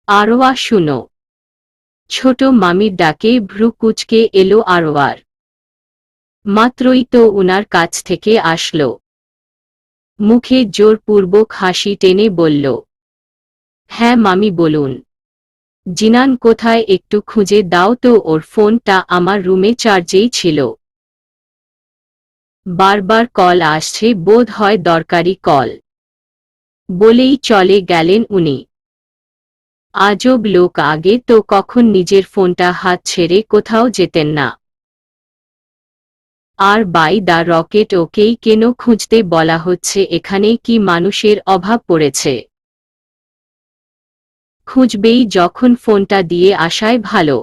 আরোয়া শুনো। ছোট মামির ডাকে ভ্রু কুঁচকে এলো আরোয়ার। মাত্রই তো উনার কাছ থেকে আসলো। মুখে জোরপূর্বক হাসি টেনে বলল, হ্যাঁ মামি বলুন। জিনান কোথায়, একটু খুঁজে দাও তো, ওর ফোনটা আমার রুমে চার্জেই ছিল। বারবার কল আসছে, বোধ হয় দরকারি কল। বলেই চলে গেলেন উনি। আজব লোক, আগে তো কখন নিজের ফোনটা হাত ছেড়ে কোথাও যেতেন না। আর বাই দা রকেট, ওকেই কেন খুঁজতে বলা হচ্ছে? এখানে কি মানুষের অভাব পড়েছে? খুঁজবেই যখন, ফোনটা দিয়ে আসাই ভালো।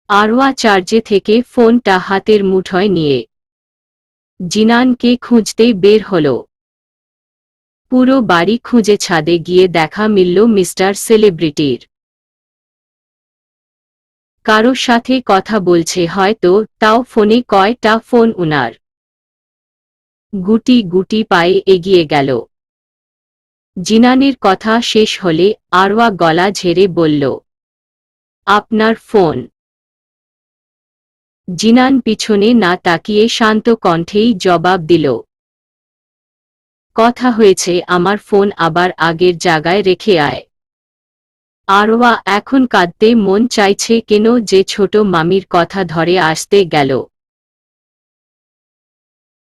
আরোয়া চার্জে থেকে ফোনটা হাতের মুঠোয় নিয়ে জিনানকে খুঁজতে বের হল। পুরো বাড়ি খুঁজে ছাদে গিয়ে দেখা মিলল মিস্টার সেলিব্রিটির। কারো সাথে কথা বলছে হয়তো, তাও ফোনে। কয়টা ফোন উনার। গুটি গুটি পায়ে এগিয়ে গেল। জিনানের কথা শেষ হলে আরোয়া গলা ঝেড়ে বলল, আপনার ফোন। জিনান পিছনে না তাকিয়ে শান্ত কণ্ঠেই জবাব দিল, কথা হয়েছে, আমার ফোন আবার আগের জায়গায় রেখে আয়। আরোয়া এখন কাঁদতে মন চাইছে কেন যে ছোট মামির কথা ধরে আসতে গেল।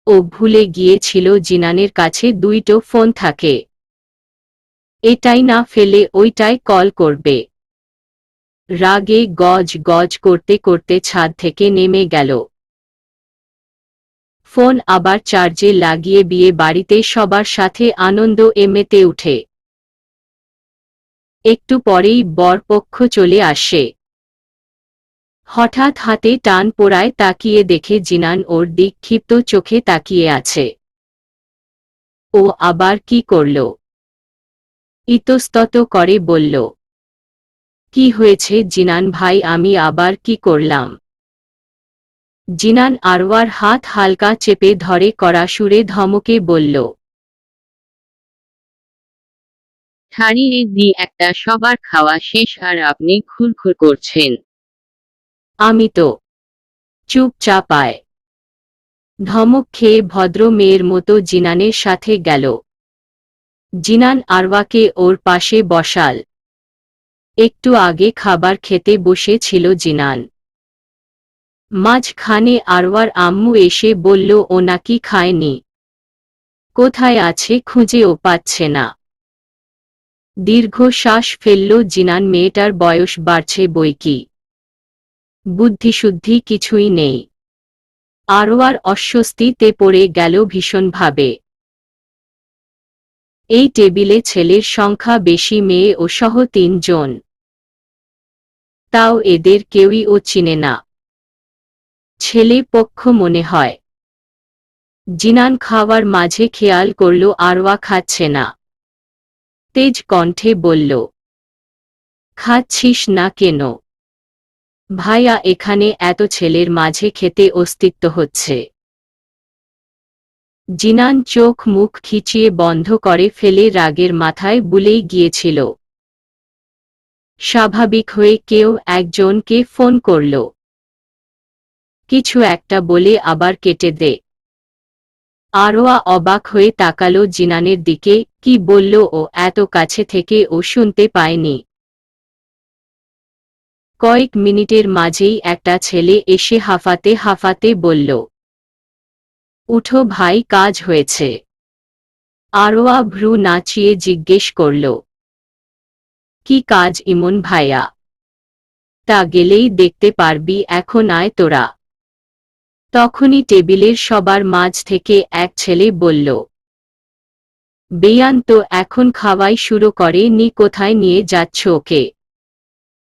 ও ভুলে গিয়েছিল জিনানের কাছে দুইটো ফোন থাকে। এটাই না ফেলে ওইটায় কল করবে। রাগে গজ গজ করতে করতে ছাদ থেকে নেমে গেল। ফোন আবার চার্জে লাগিয়ে বিয়ে বাড়িতে সবার সাথে আনন্দ মেতে উঠে। একটু পরেই বরপক্ষ চলে আসে। হঠাৎ হাতে টান পোড়ায় তাকিয়ে দেখে জিনান ওর দিক ক্ষিপ্ত চোখে তাকিয়ে আছে। ও আবার কি করল? ইতস্তত করে বলল, কি হয়েছে জিনান ভাই, আমি আবার কি করলাম? জিনান আরওয়ার হাত হালকা চেপে ধরে কড়া সুরে ধমকে বলল, ছাড়িয়ে দি একটা, সবার খাওয়া শেষ আর আপনি খুরখুর করছেন। আমি তো চুপচাপ আয়। ধমক খেয়ে ভদ্র মেয়ের মতো জিনানের সাথে গেল। জিনান আরওয়াকে ওর পাশে বসাল। একটু আগে খাবার খেতে বসে ছিল জিনান। মাঝখানে আরওয়ার আম্মু এসে বলল ও নাকি খায়নি। কোথায় আছে খুঁজেও পাচ্ছে না। দীর্ঘশ্বাস ফেলল জিনান, মেয়েটার বয়স বাড়ছে বইকি, বুদ্ধিশুদ্ধি কিছুই নেই। আরওয়ার অস্বস্তিতে পড়ে গেল ভীষণভাবে। এই টেবিলে ছেলের সংখ্যা বেশি, মেয়ে ও সহ 3 জন। তাও এদের কেউই ও চিনে না। ছেলে পক্ষ মনে হয়। জিনান খাওয়ার মাঝে খেয়াল করল আরওয়া খাচ্ছে না। তেজ কণ্ঠে বলল, খাচ্ছিস না কেন ভাইয়া? এখানে এত ছেলের মাঝে খেতে অস্তিত্ব হচ্ছে। জিনান চোখ মুখ খিচিয়ে বন্ধ করে ফেলে রাগের মাথায় বুলেই গিয়েছিল। স্বাভাবিক হয়ে কেউ একজনকে ফোন করল। কিছু একটা বলে আবার কেটে দে। আরোয়া অবাক হয়ে তাকালো জিনানের দিকে। কি বলল ও? এত কাছে থেকে ও শুনতে পায়নি। কয়েক মিনিটের মাঝেই একটা ছেলে এসে হাঁফাতে হাঁফাতে বলল, উঠো ভাই, কাজ হয়েছে। আরোয়া ভ্রু নাচিয়ে জিজ্ঞেস করল, কি কাজ ইমন ভাইয়া? তা গেলেই দেখতে পারবি, এখন আয় তোরা। তখনই টেবিলের সবার মাঝ থেকে এক ছেলে বলল, বেয়ান তো এখন খাওয়াই শুরু করে নি, কোথায় নিয়ে যাচ্ছ ওকে?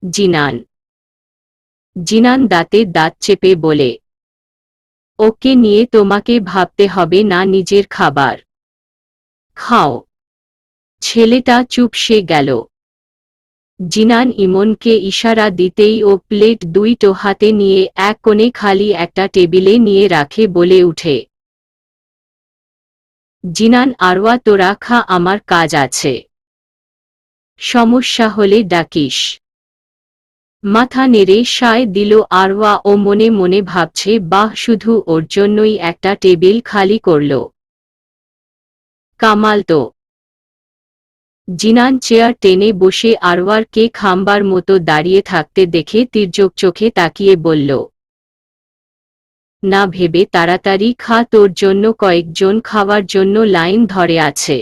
জিনান। জিনান দাঁতে দাঁত চেপে বলে, ওকে নিয়ে তোমাকে ভাবতে হবে না, নিজের খাবার খাও। ছেলেটা চুপসে গেল। জিনান ইমনকে ইশারা দিতেই ও প্লেট দুইটো হাতে নিয়ে এক কোণে খালি একটা টেবিলে নিয়ে রাখে বলে উঠে, জিনান আরওয়া তোরা খা, আমার কাজ আছে। সমস্যা হলে ডাকিস। মাথা নেড়ে সায় দিল আরওয়া ও মনে মনে ভাবছে, বাহ, শুধু ওর জন্যই একটা টেবিল খালি করল। কামাল তো। জিনান চেয়ার টেনে বসে আরওয়ারকে খাম্বার মতো দাঁড়িয়ে থাকতে দেখে তির্যক চোখে তাকিয়ে বলল, না ভেবে তাড়াতাড়ি খা, তোর জন্য কয়েকজন খাওয়ার জন্য লাইন ধরে আছে।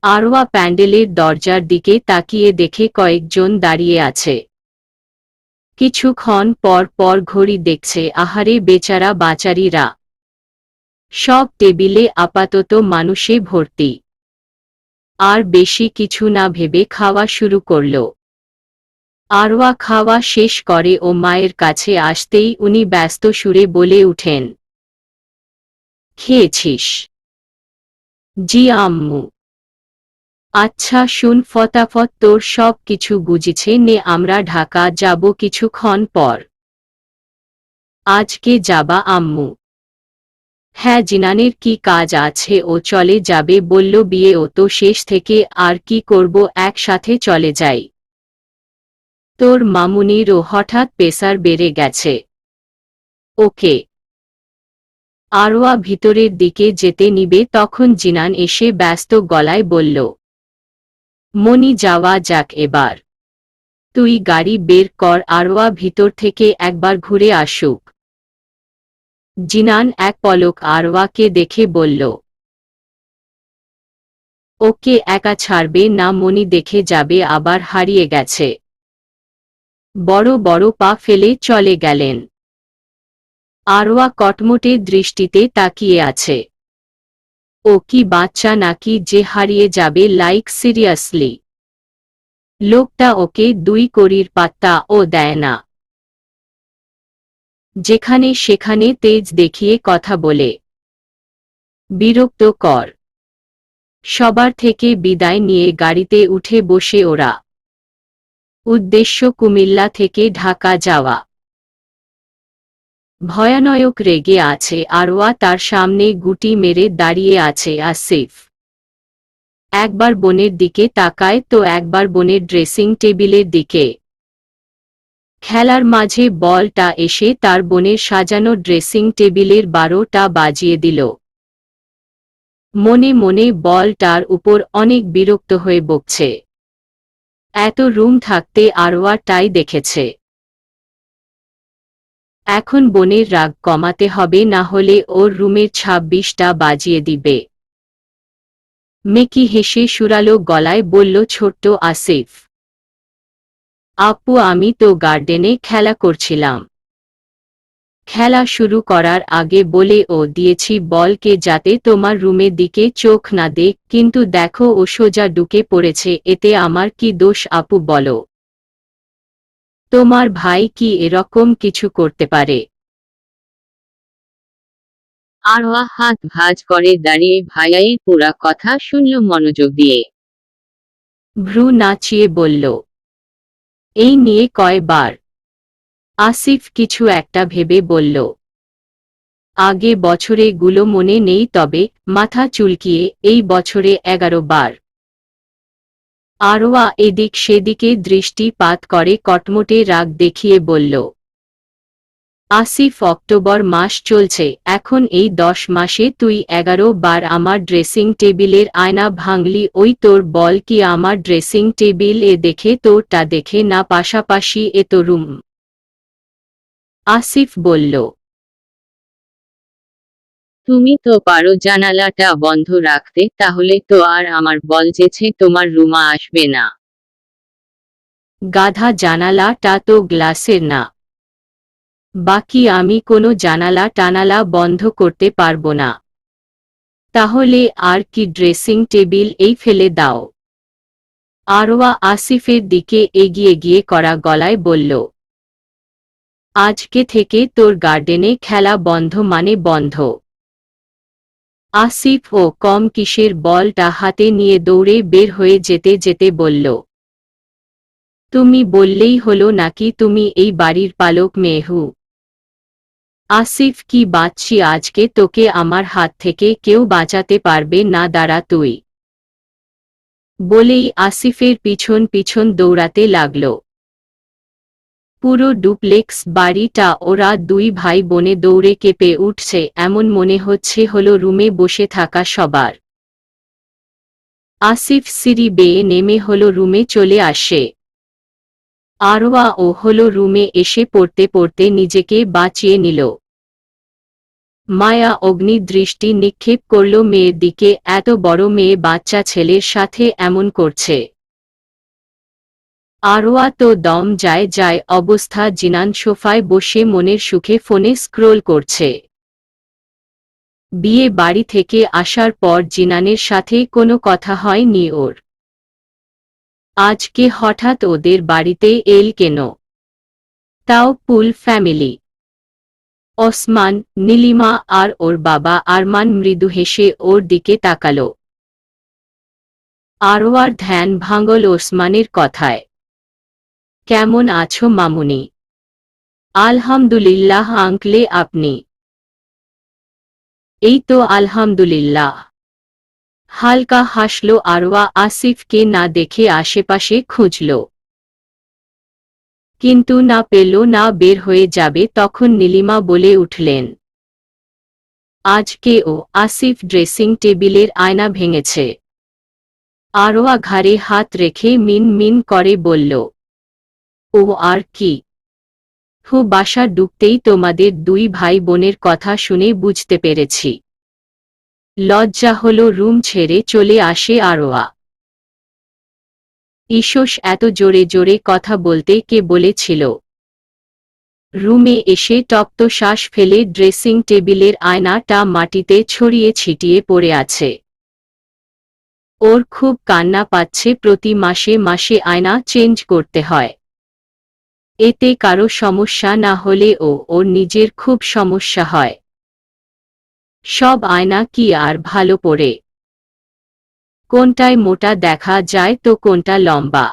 আরওয়া প্যান্ডেলের দরজার দিকে তাকিয়ে দেখে কয়েকজন দাঁড়িয়ে আছে। কিছুক্ষণ পর পর ঘড়ি দেখছে। আহারে বেচারা বাচারিরা। সব টেবিলে আপাতত মানুষে ভর্তি। আর বেশি কিছু না ভেবে খাওয়া শুরু করল। আরওয়া খাওয়া শেষ করে ও মায়ের কাছে আসতেই উনি ব্যস্ত সুরে বলে উঠেন, খেয়েছিস? জি আম্মু। আচ্ছা শুন, ফটাফট তোর সব কিছু গুছিয়ে নে, আমরা ঢাকা যাব কিছুক্ষণ পর। আজকে যাবা আম্মু? হ্যাঁ, জিনানের কি কাজ আছে, ও চলে যাবে বলল। বিয়ে ও তো শেষ, থেকে আর কি করব, একসাথে চলে যাই। তোর মামুনিরও হঠাৎ প্রেসার বেড়ে গেছে। ওকে। আরওয়া ভিতরের দিকে যেতে নিবে তখন জিনান এসে ব্যস্ত গলায় বলল, মনি যাওয়া যাক এবার। তুই গাড়ি বের কর, আরওয়া ভিতর থেকে একবার ঘুরে আসুক। জিনান এক পলক আরওয়াকে দেখে বলল, ওকে একা ছাড়বে না, মনি দেখে যাবে আবার হারিয়ে গেছে। বড় বড় পা ফেলে চলে গেলেন। আরওয়া কটমটে দৃষ্টিতে তাকিয়ে আছে। ও কি বাচ্চা নাকি যে হারিয়ে যাবে, লাইক সিরিয়াসলি? লোকটা ওকে 2 কড়ির পাত্তাও দেয় না। যেখানে সেখানে তেজ দেখিয়ে কথা বলে। বিরক্তকর। সবার থেকে বিদায় নিয়ে গাড়িতে উঠে বসে ওরা। উদ্দেশ্য কুমিল্লা থেকে ঢাকা যাওয়া। ভয়ানক রেগে আছে আরওয়া, তার সামনে গুটি মেরে দাঁড়িয়ে আছে আসিফ। একবার বোনের দিকে তাকায় তো একবার বোনের ড্রেসিং টেবিলের দিকে। খেলার মাঝে বলটা এসে তার বোনের সাজানো ড্রেসিং টেবিলের 12টা বাজিয়ে দিল। মনে মনে বলটার উপর অনেক বিরক্ত হয়ে বকছে। এত রুম থাকতে আরওয়া টাই দেখেছে। এখন বোনের রাগ কমাতে হবে, না হলে ওর রুমের 26টা বাজিয়ে দিবে। মেকি হেসে সুরালো গলায় বলল ছোট্ট আসিফ, আপু আমি তো গার্ডেনে খেলা করছিলাম। খেলা শুরু করার আগে বলে ও দিয়েছি বলকে যাতে তোমার রুমের দিকে চোখ না দেখ, কিন্তু দেখো ও সোজা ঢুকে পড়েছে, এতে আমার কি দোষ আপু বলো? তোমার ভাই কি এরকম কিছু করতে পারে? আরওয়া হাত ভাঁজ করে দাঁড়িয়ে ভাইয়ায়ের পুরা কথা শুনল মনোযোগ দিয়ে। ভ্রু নাচিয়ে বলল, এই নিয়ে কয়বার? আসিফ কিছু একটা ভেবে বলল, আগে বছরে গুলো মনে নেই, তবে মাথা চুলকিয়ে এই বছরে 11 বার। আরওয়া এদিক সেদিকে দৃষ্টিপাত করে কটমটে রাগ দেখিয়ে বলল, আসিফ অক্টোবর মাস চলছে এখন, এই 10 মাসে তুই 11 বার আমার ড্রেসিং টেবিলের আয়না ভাঙলি। ওই তোর বল কি আমার ড্রেসিং টেবিল এ দেখে তোরটা দেখে না, পাশাপাশি এ তো রুম। আসিফ বলল, তুমি তো পারো জানালাটা বন্ধ রাখতে, তাহলে তো আর আমার বল যেছে তোমার রুমা আসবে না। গাধা, জানালাটা তো গ্লাসের না। বাকি আমি কোনো জানালা টানালা বন্ধ করতে পারবো না। তাহলে আর কি, ড্রেসিং টেবিল এই ফেলে দাও। আরওয়া আসিফের দিকে এগিয়ে গিয়ে কড়া গলায় বলল, আজকে থেকে তোর গার্ডেনে খেলা বন্ধ মানে বন্ধ। আসিফ ও কম কিসের বলটা হাতে নিয়ে দৌড়ে বের হয়ে যেতে যেতে বলল, তুমি বললেই হলো নাকি তুমি এই বাড়ির পালক মেহু? আসিফ কি বাঁচছি আজকে, তোকে আমার হাত থেকে কেউ বাঁচাতে পারবে না, দাঁড়া তুই। বলেই আসিফের পিছন পিছন দৌড়াতে লাগল। পুরো ডুপ্লেক্স বাড়িটা ওরা দুই ভাই বোনে দৌড়ে কেঁপে উঠছে, এমন মনে হচ্ছে হলো রুমে বসে থাকা সবার। আসিফ সিঁড়ি বেয়ে নেমে হলো রুমে চলে আসে। আরওয়া ও হলো রুমে এসে পড়তে পড়তে নিজেকে বাঁচিয়ে নিল। মায়া অগ্নি দৃষ্টি নিক্ষেপ করল মেয়ের দিকে, এত বড় মেয়ে বাচ্চা ছেলের সাথে এমন করছে। আরওয়া তো দম যায় যায় অবস্থা। জিনান সোফায় বসে মনের সুখে ফোনে স্ক্রোল করছে। বিয়ে বাড়ি থেকে আসার পর জিনানের সাথে কোনো কথা হয়নি ওর। আজকে হঠাৎ ওদের বাড়িতে এল কেন? তাও ফুল ফ্যামিলি। ওসমান, নীলিমা আর ওর বাবা আরমান মৃদু হেসে ওর দিকে তাকাল। আরওয়ার ধ্যান ভাঙল ওসমানের কথায়। কেমন আছো মামুনি? আলহামদুলিল্লাহ আঙ্কলে, আপনি? এই তো আলহামদুলিল্লাহ। হালকা হাসল আরওয়া আসিফকে না দেখে আশেপাশে খুঁজল, কিন্তু না পেল। না বের হয়ে যাবে তখন নীলিমা বলে উঠলেন, আজকে ও আসিফ ড্রেসিং টেবিলের আয়না ভেঙেছে। আরওয়া ঘাড়ে হাত রেখে মিন মিন করে বলল, ও আর কি? বাসা ঢুকতেই তোমাদের দুই ভাই বোনের কথা শুনে বুঝতে পেরেছি। লজ্জা হলো রুম ছেড়ে চলে আসে আরওয়া। ঈশোস এত জোরে জোরে কথা বলতে কে বলেছিল? রুমে এসে তপ্ত শ্বাস ফেলে ড্রেসিং টেবিলের আয়নাটা মাটিতে ছড়িয়ে ছিটিয়ে পড়ে আছে। ওর খুব কান্না পাচ্ছে। প্রতি মাসে মাসে আয়না চেঞ্জ করতে হয়। এতে কারো সমস্যা না হলে ওর নিজের খুব সমস্যা হয়। সব আয়না কি আর ভালো পড়ে? কোনটায় মোটা দেখা যায় তো কোনটা লম্বা।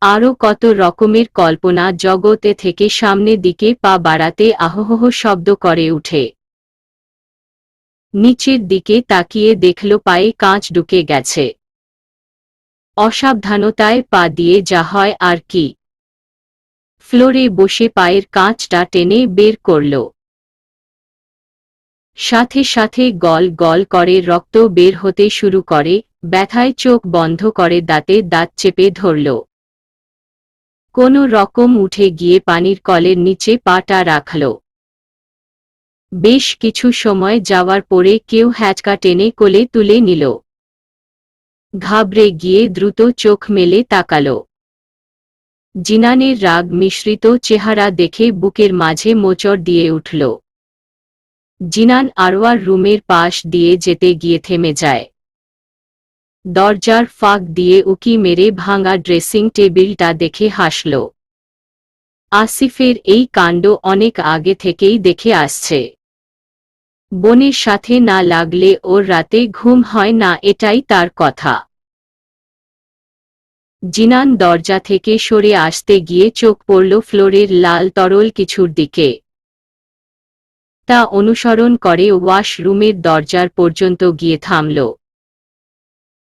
আরও কত রকমের কল্পনা জগতে থেকে সামনে দিকে পা বাড়াতে আহহ শব্দ করে উঠে। নিচের দিকে তাকিয়ে দেখল পায়ে কাঁচ ঢুকে গেছে। অসাবধানতায় পা দিয়ে যা হয় আর কি। ফ্লোরে বসে পায়ের কাঁচটা টেনে বের করল। সাথে সাথে গল গল করে রক্ত বের হতে শুরু করে। ব্যথায় চোখ বন্ধ করে দাঁতে দাঁত চেপে ধরল। কোনো রকম উঠে গিয়ে পানির কলের নিচে পাটা রাখল। বেশ কিছু সময় যাওয়ার পরে কেউ হ্যাচকা টেনে কোলে তুলে নিল। ঘাবড়ে গিয়ে দ্রুত চোখ মেলে তাকাল। জিনানের রাগ মিশ্রিত চেহারা দেখে বুকের মাঝে মোচড় দিয়ে উঠল। জিনান আরওয়ার রুমের পাশ দিয়ে যেতে গিয়ে থেমে যায়। দরজার ফাঁক দিয়ে উকি মেরে ভাঙা ড্রেসিং টেবিলটা দেখে হাসল। আসিফের এই কাণ্ড অনেক আগে থেকেই দেখে আসছে। বোনের সাথে না লাগলে ওর রাতে ঘুম হয় না, এটাই তার কথা। জিনান দরজা থেকে সরে আসতে গিয়ে চোখ পড়ল ফ্লোরের লাল তরল কিছুর দিকে। তা অনুসরণ করে ওয়াশরুমের দরজার পর্যন্ত গিয়ে থামল।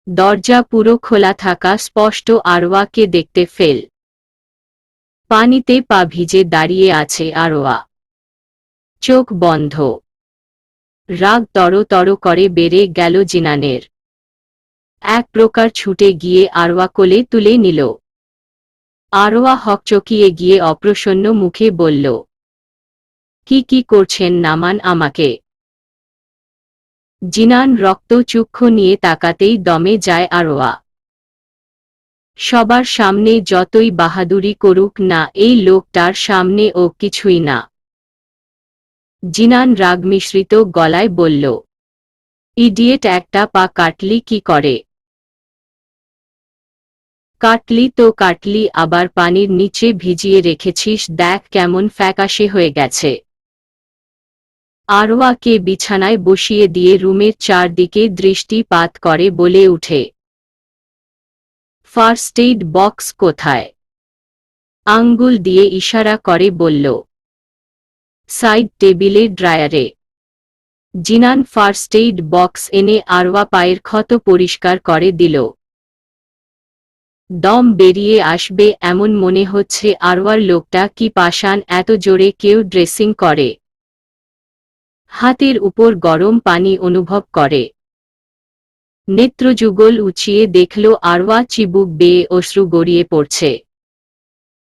দরজা পুরো খোলা থাকা স্পষ্ট আরওয়াকে দেখতে ফেল। পানিতে পা ভিজে দাঁড়িয়ে আছে আরওয়া, চোখ বন্ধ। রাগ তর করে বেড়ে গেল জিনানের। এক প্রকার ছুটে গিয়ে আরওয়া কোলে তুলে নিল। আরওয়া হকচকিয়ে গিয়ে অপ্রসন্ন মুখে বলল, কি করছেন? নামান আমাকে। জিনান রক্তচক্ষু নিয়ে তাকাতেই দমে যায় আরওয়া। সবার সামনে যতই বাহাদুরি করুক না, এই লোকটার সামনে ও কিছুই না। জিনান রাগ মিশ্রিত গলায় বলল, ইডিয়েট একটা, পা কাটলি কি করে? কাটলি তো কাটলি, আবার পানির নিচে ভিজিয়ে রেখেছিস, দেখ কেমন ফ্যাকাশে হয়ে গেছে। আরওয়াকে বিছানায় বসিয়ে দিয়ে রুমের চারদিকে দৃষ্টিপাত করে বলে উঠে, ফার্স্ট এইড বক্স কোথায়? আঙ্গুল দিয়ে ইশারা করে বলল, সাইড টেবিলের ড্রায়ারে। জিনান ফার্স্ট এইড বক্স এনে আরওয়া পায়ের ক্ষত পরিষ্কার করে দিল। দম বেরিয়ে আসবে এমন মনে হচ্ছে। আরওয়ার লোকটা কি পাষাণ, এত জোরে কেউ ড্রেসিং করে? হাতের উপর গরম পানি অনুভব করে। নেত্রযুগল উঁচিয়ে দেখল আরওয়া চিবুক বেয়ে অশ্রু গড়িয়ে পড়ছে।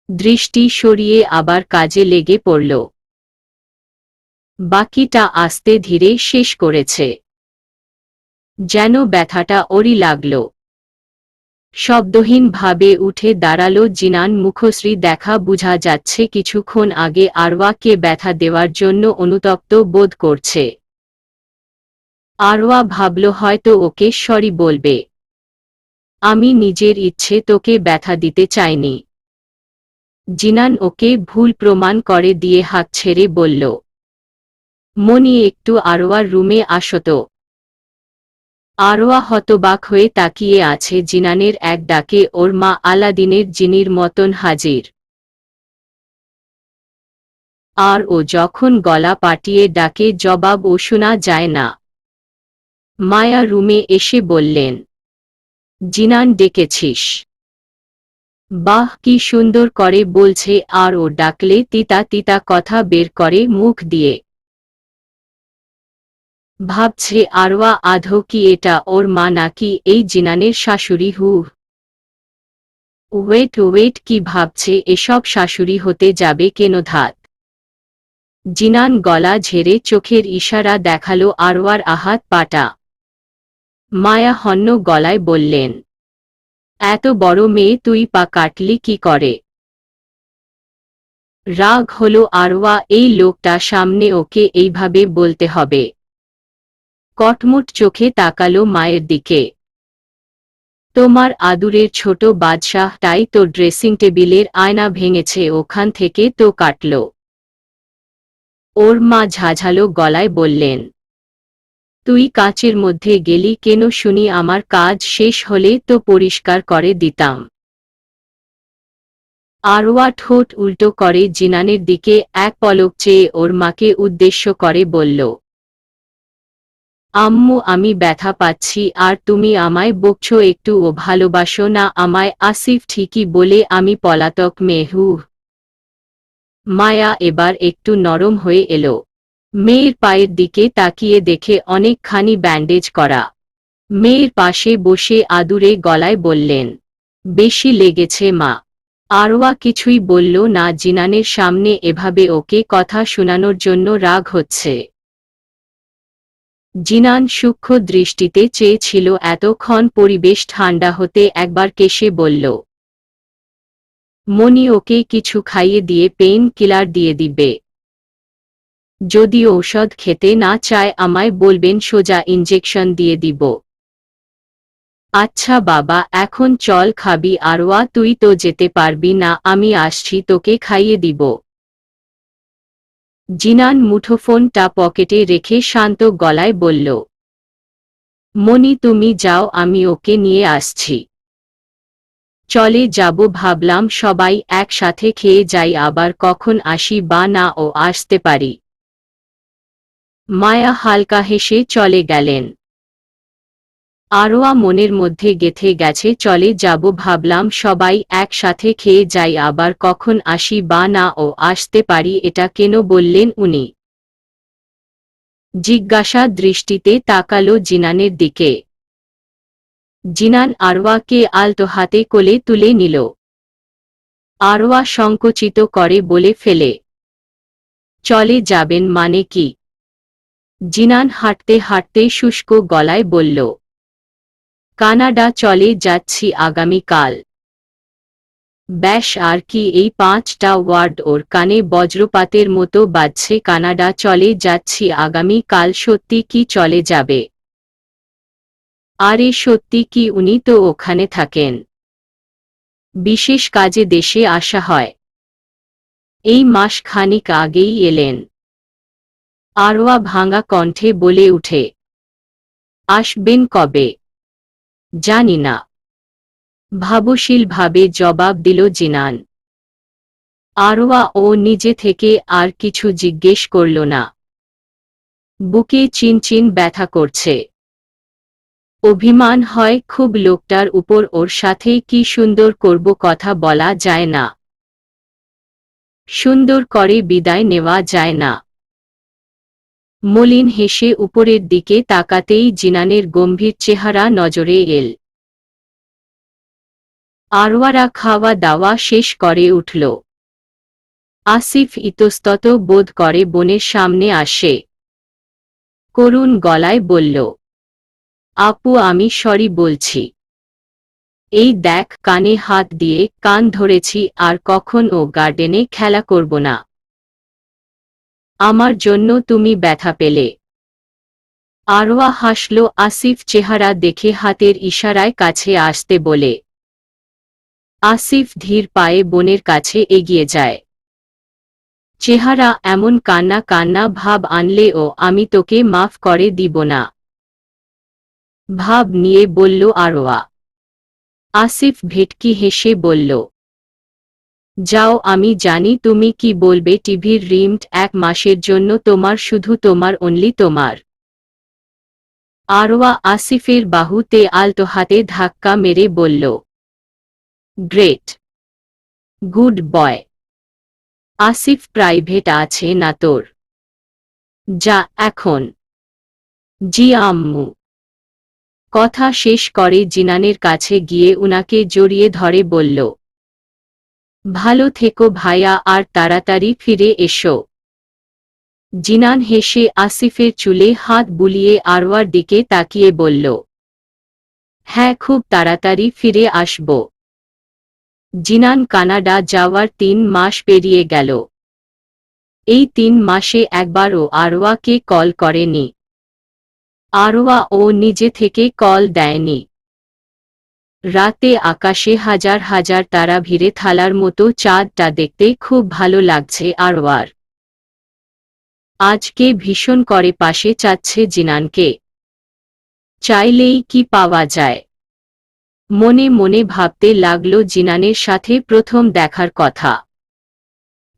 দৃষ্টি সরিয়ে আবার কাজে লেগে পড়ল। বাকিটা আস্তে ধীরে শেষ করেছে। যেন ব্যথাটা ওরই লাগল। শব্দহীনভাবে উঠে দাঁড়াল জিনান। মুখশ্রী দেখা, বোঝা যাচ্ছে কিছুক্ষণ আগে আরওয়াকে ব্যথা দেওয়ার জন্য অনুতপ্ত বোধ করছে। আরওয়া ভাবল হয়তো ওকে সরি বলবে। আমি নিজের ইচ্ছে তোকে ব্যথা দিতে চাইনি। জিনান ওকে ভুল প্রমাণ করে দিয়ে হাত ছেড়ে বলল, মনি একটু আরওয়ার রুমে আসো তো। আরওয়া হতবাক হয়ে তাকিয়ে আছে। জিনানের এক ডাকে ওর মা আলাদিনের জিনির মতন হাজির। আর ও যখন গলা পাটিয়ে ডাকে জবাবও শোনা যায় না। মায়া রুমে এসে বললেন, জিনান ডেকেছিস? বাহ, কি সুন্দর করে বলছে। আর ও ডাকলে তিতা তিতা কথা বের করে মুখ দিয়ে। ভাবছে আরওয়া আধো কি এটা ওর মা নাকি এই জিনানের শাশুড়ি? ওয়েট, কি ভাবছে এসব? শাশুড়ি হতে যাবে কেন? ধাত। জিনান গলা ঝেড়ে চোখের ইশারা দেখালো আরওয়ার আহাত পাটা। মায়া হন্য গলায় বললেন, এত বড় মেয়ে তুই পা কাটলি কি করে? রাগ হলো আরওয়া, এই লোকটা সামনে ওকে এইভাবে বলতে হবে। কটমট চোখে তাকালো মায়ের দিকে। তোমার আদুরের ছোট বাদশাহটাই তো ড্রেসিং টেবিলের আয়না ভেঙেছে, ওখান থেকে তো কাটল। ওর মা ঝাঝালো গলায় বললেন, তুই কাচের মধ্যে গেলি কেন শুনি? আমার কাজ শেষ হলে তো পরিষ্কার করে দিতাম। আরওয়া ঠোঁট উল্টো করে জিনানের দিকে এক পলক চেয়ে ওর মাকে উদ্দেশ্য করে বলল, আম্মু আমি ব্যথা পাচ্ছি আর তুমি আমায় বকছো একটু? ও ভালোবাসো না আমায়? আসিফ ঠিকই বলে আমি পলাতক মেয়ে। মায়া এবার একটু নরম হয়ে এলো। মেয়ের পায়ের দিকে তাকিয়ে দেখে অনেকখানি ব্যান্ডেজ করা। মেয়ের পাশে বসে আদুরে গলায় বললেন, বেশি লেগেছে মা? আরওয়া কিছুই বলল না। জিনানের সামনে এভাবে ওকে কথা শোনানোর জন্য রাগ হচ্ছে। জিনান সূক্ষ্ম দৃষ্টিতে চেয়েছিল। এতক্ষণ পরিবেশ ঠান্ডা হতে একবার কেশে বলল, মনি ওকে কিছু খাইয়ে দিয়ে পেইন কিলার দিয়ে দিবে। যদি ঔষধ খেতে না চায় আমায় বলবেন, সোজা ইনজেকশন দিয়ে দিব। আচ্ছা বাবা, এখন চল খাবি? আরওয়া তুই তো যেতে পারবি না, আমি আসছি তোকে খাইয়ে দিব। জিনান মুঠোফোনটা পকেটে রেখে শান্ত গলায় বলল, মনি তুমি যাও, আমি ওকে নিয়ে আসছি। চলে যাব ভাবলাম সবাই একসাথে খেয়ে যাই, আবার কখন আসি বা না ও আসতে পারি। মায়া হালকা হেসে চলে গেলেন। আরওয়া মনের মধ্যে গেঁথে গেছে, চলে যাব ভাবলাম সবাই একসাথে খেয়ে যাই, আবার কখন আসি বা না ও আসতে পারি। এটা কেন বললেন উনি? জিজ্ঞাসা দৃষ্টিতে তাকালো জিনানের দিকে। জিনান আরওয়াকে আলতো হাতে কোলে তুলে নিল। আরওয়া সংকুচিত করে বলে ফেলে, চলে যাবেন মানে কি? জিনান হাঁটতে হাঁটতে শুষ্ক গলায় বলল, কানাডা চলে যাচ্ছি আগামীকাল। ব্যাস, আর কি? এই 5টা ওয়ার্ড ওর কানে বজ্রপাতের মতো বাজছে। কানাডা চলে যাচ্ছি আগামীকাল? সত্যি কি চলে যাবে? আরে সত্যি কি? উনি তো ওখানে থাকেন। বিশেষ কাজে দেশে আসা হয়। এই মাস খানিক আগেই এলেন। আরওয়া ভাঙা কণ্ঠে বলে উঠে, আসবেন কবে? জানি না, ভাবশীলভাবে জবাব দিল জিনান। আরওয়া ও নিজে থেকে আর কিছু জিজ্ঞেস করল না। বুকে চিনচিন ব্যথা করছে। অভিমান হয় খুব লোকটার উপর, ওর সাথে কি সুন্দর করব কথা বলা যায় না, সুন্দর করে বিদায় নেওয়া যায় না। মলিন হেসে উপরের দিকে তাকাতেই জিনানের গম্ভীর চেহারা নজরে এল। আরওয়ারা খাওয়া দাওয়া শেষ করে উঠল। আসিফ ইতস্তত বোধ করে বোনের সামনে আসে। করুণ গলায় বলল, আপু আমি সরি বলছি। এই দেখ কানে হাত দিয়ে কান ধরেছি, আর কখনো গার্ডেনে খেলা করব না। আমার জন্য তুমি ব্যথা পেলে। আরওয়া হাসল আসিফ চেহারা দেখে হাতের ইশারায় কাছে আসতে বলে। আসিফ ধীর পায়ে বোনের কাছে এগিয়ে যায়। চেহারা এমন কান্না কান্না ভাব আনলেও আমি তোকে মাফ করে দিব না, ভাব নিয়ে বলল আরওয়া। আসিফ ভেটকি হেসে বলল, যাও, আমি জানি তুমি কি বলবে। টিভির রিমোট 1 মাসের জন্য তোমার, শুধু তোমার, অনলি তোমার। আরওয়া আসিফের বাহুতে আলতো হাতে ধাক্কা মেরে বলল, great, good boy. Asif private আছে না তোর? যা এখন। জি আম্মু। কথা শেষ করে জিনানের কাছে গিয়ে উনাকে জড়িয়ে ধরে বলল, ভালো থেকো ভাইয়া, আর তাড়াতাড়ি ফিরে এসো। জিনান হেসে আসিফের চুলে হাত বুলিয়ে আরওয়ার দিকে তাকিয়ে বলল, হ্যাঁ খুব তাড়াতাড়ি ফিরে আসব। জিনান কানাডা যাওয়ার 3 মাস পেরিয়ে গেল। এই 3 মাসে একবারও আরওয়াকে কল করেনি। আরওয়া ও নিজে থেকে কল দেয়নি। রাতে আকাশে হাজার হাজার তারা ভিড়ে থালার মতো চাঁদটা দেখতে খুব ভালো লাগছে আরওয়ার। আজকে ভীষণ করে পাশে চাচ্ছে জিনানকে। চাইলেই কি পাওয়া যায়। মনে মনে ভাবতে লাগলো জিনানের সাথে প্রথম দেখার কথা।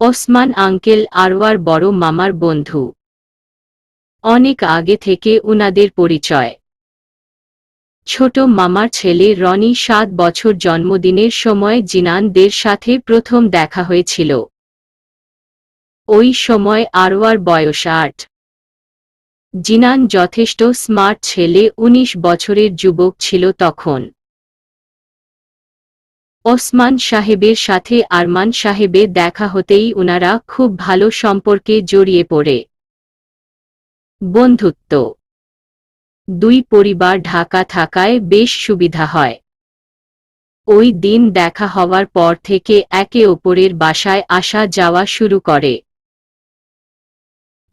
ওসমান আঙ্কেল আরওয়ার বড় মামার বন্ধু। অনেক আগে থেকে উনাদের পরিচয়। ছোট মামার ছেলে রনি 7 বছর জন্মদিনের সময় জিনানদের সাথে প্রথম দেখা হয়েছিল। ওই সময় আরওয়ার বয়স 8। জিনান যথেষ্ট স্মার্ট ছেলে, 19 বছরের যুবক ছিল তখন। ওসমান সাহেবের সাথে আরমান সাহেবের দেখা হতেই উনারা খুব ভালো সম্পর্কে জড়িয়ে পড়ে। বন্ধুত্ব। দুই পরিবার ঢাকা থাকায় বেশ সুবিধা হয়। ওই দিন দেখা হওয়ার পর থেকে একে অপরের বাসায় আসা যাওয়া শুরু করে।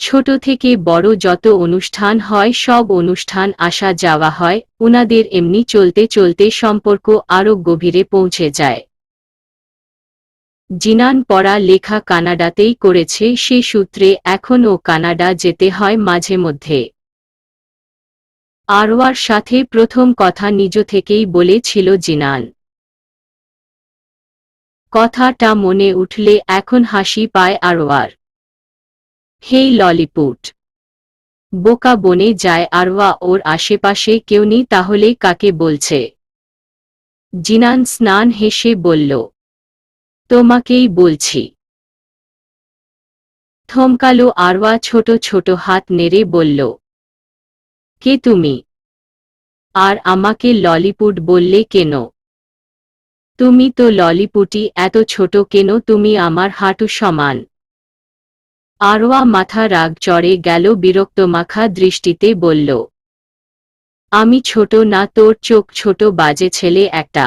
ছোট থেকে বড় যত অনুষ্ঠান হয় সব অনুষ্ঠান আসা যাওয়া হয়। উনাদের এমনি চলতে চলতে সম্পর্ক আরও গভীরে পৌঁছে যায়। জিনান পড়া লেখা কানাডাতেই করেছে, সে সূত্রে এখনও কানাডা যেতে হয় মাঝে মধ্যে। আরওয়ার সাথে প্রথম কথা নিজ থেকেই বলেছিল জিনান। কথাটা মনে উঠলে এখন হাসি পায় আরওয়ার। হেই ললিপুট। বোকা বনে যায় আরওয়া, ওর আশেপাশে কেউ নেই তাহলে কাকে বলছে? জিনান স্নান হেসে বলল, তোমাকেই বলছি। থমকালো আরওয়া ছোট ছোট হাত নেড়ে বলল, কে তুমি? আর আমাকে ললিপুট বললে কেন? তুমি তো ললিপুটি, এত ছোট কেন তুমি? আমার হাঁটু সমান। আরওয়া মাথা রাগ চড়ে গেল, বিরক্তমাখা দৃষ্টিতে বলল, আমি ছোট না, তোর চোখ ছোট, বাজে ছেলে একটা।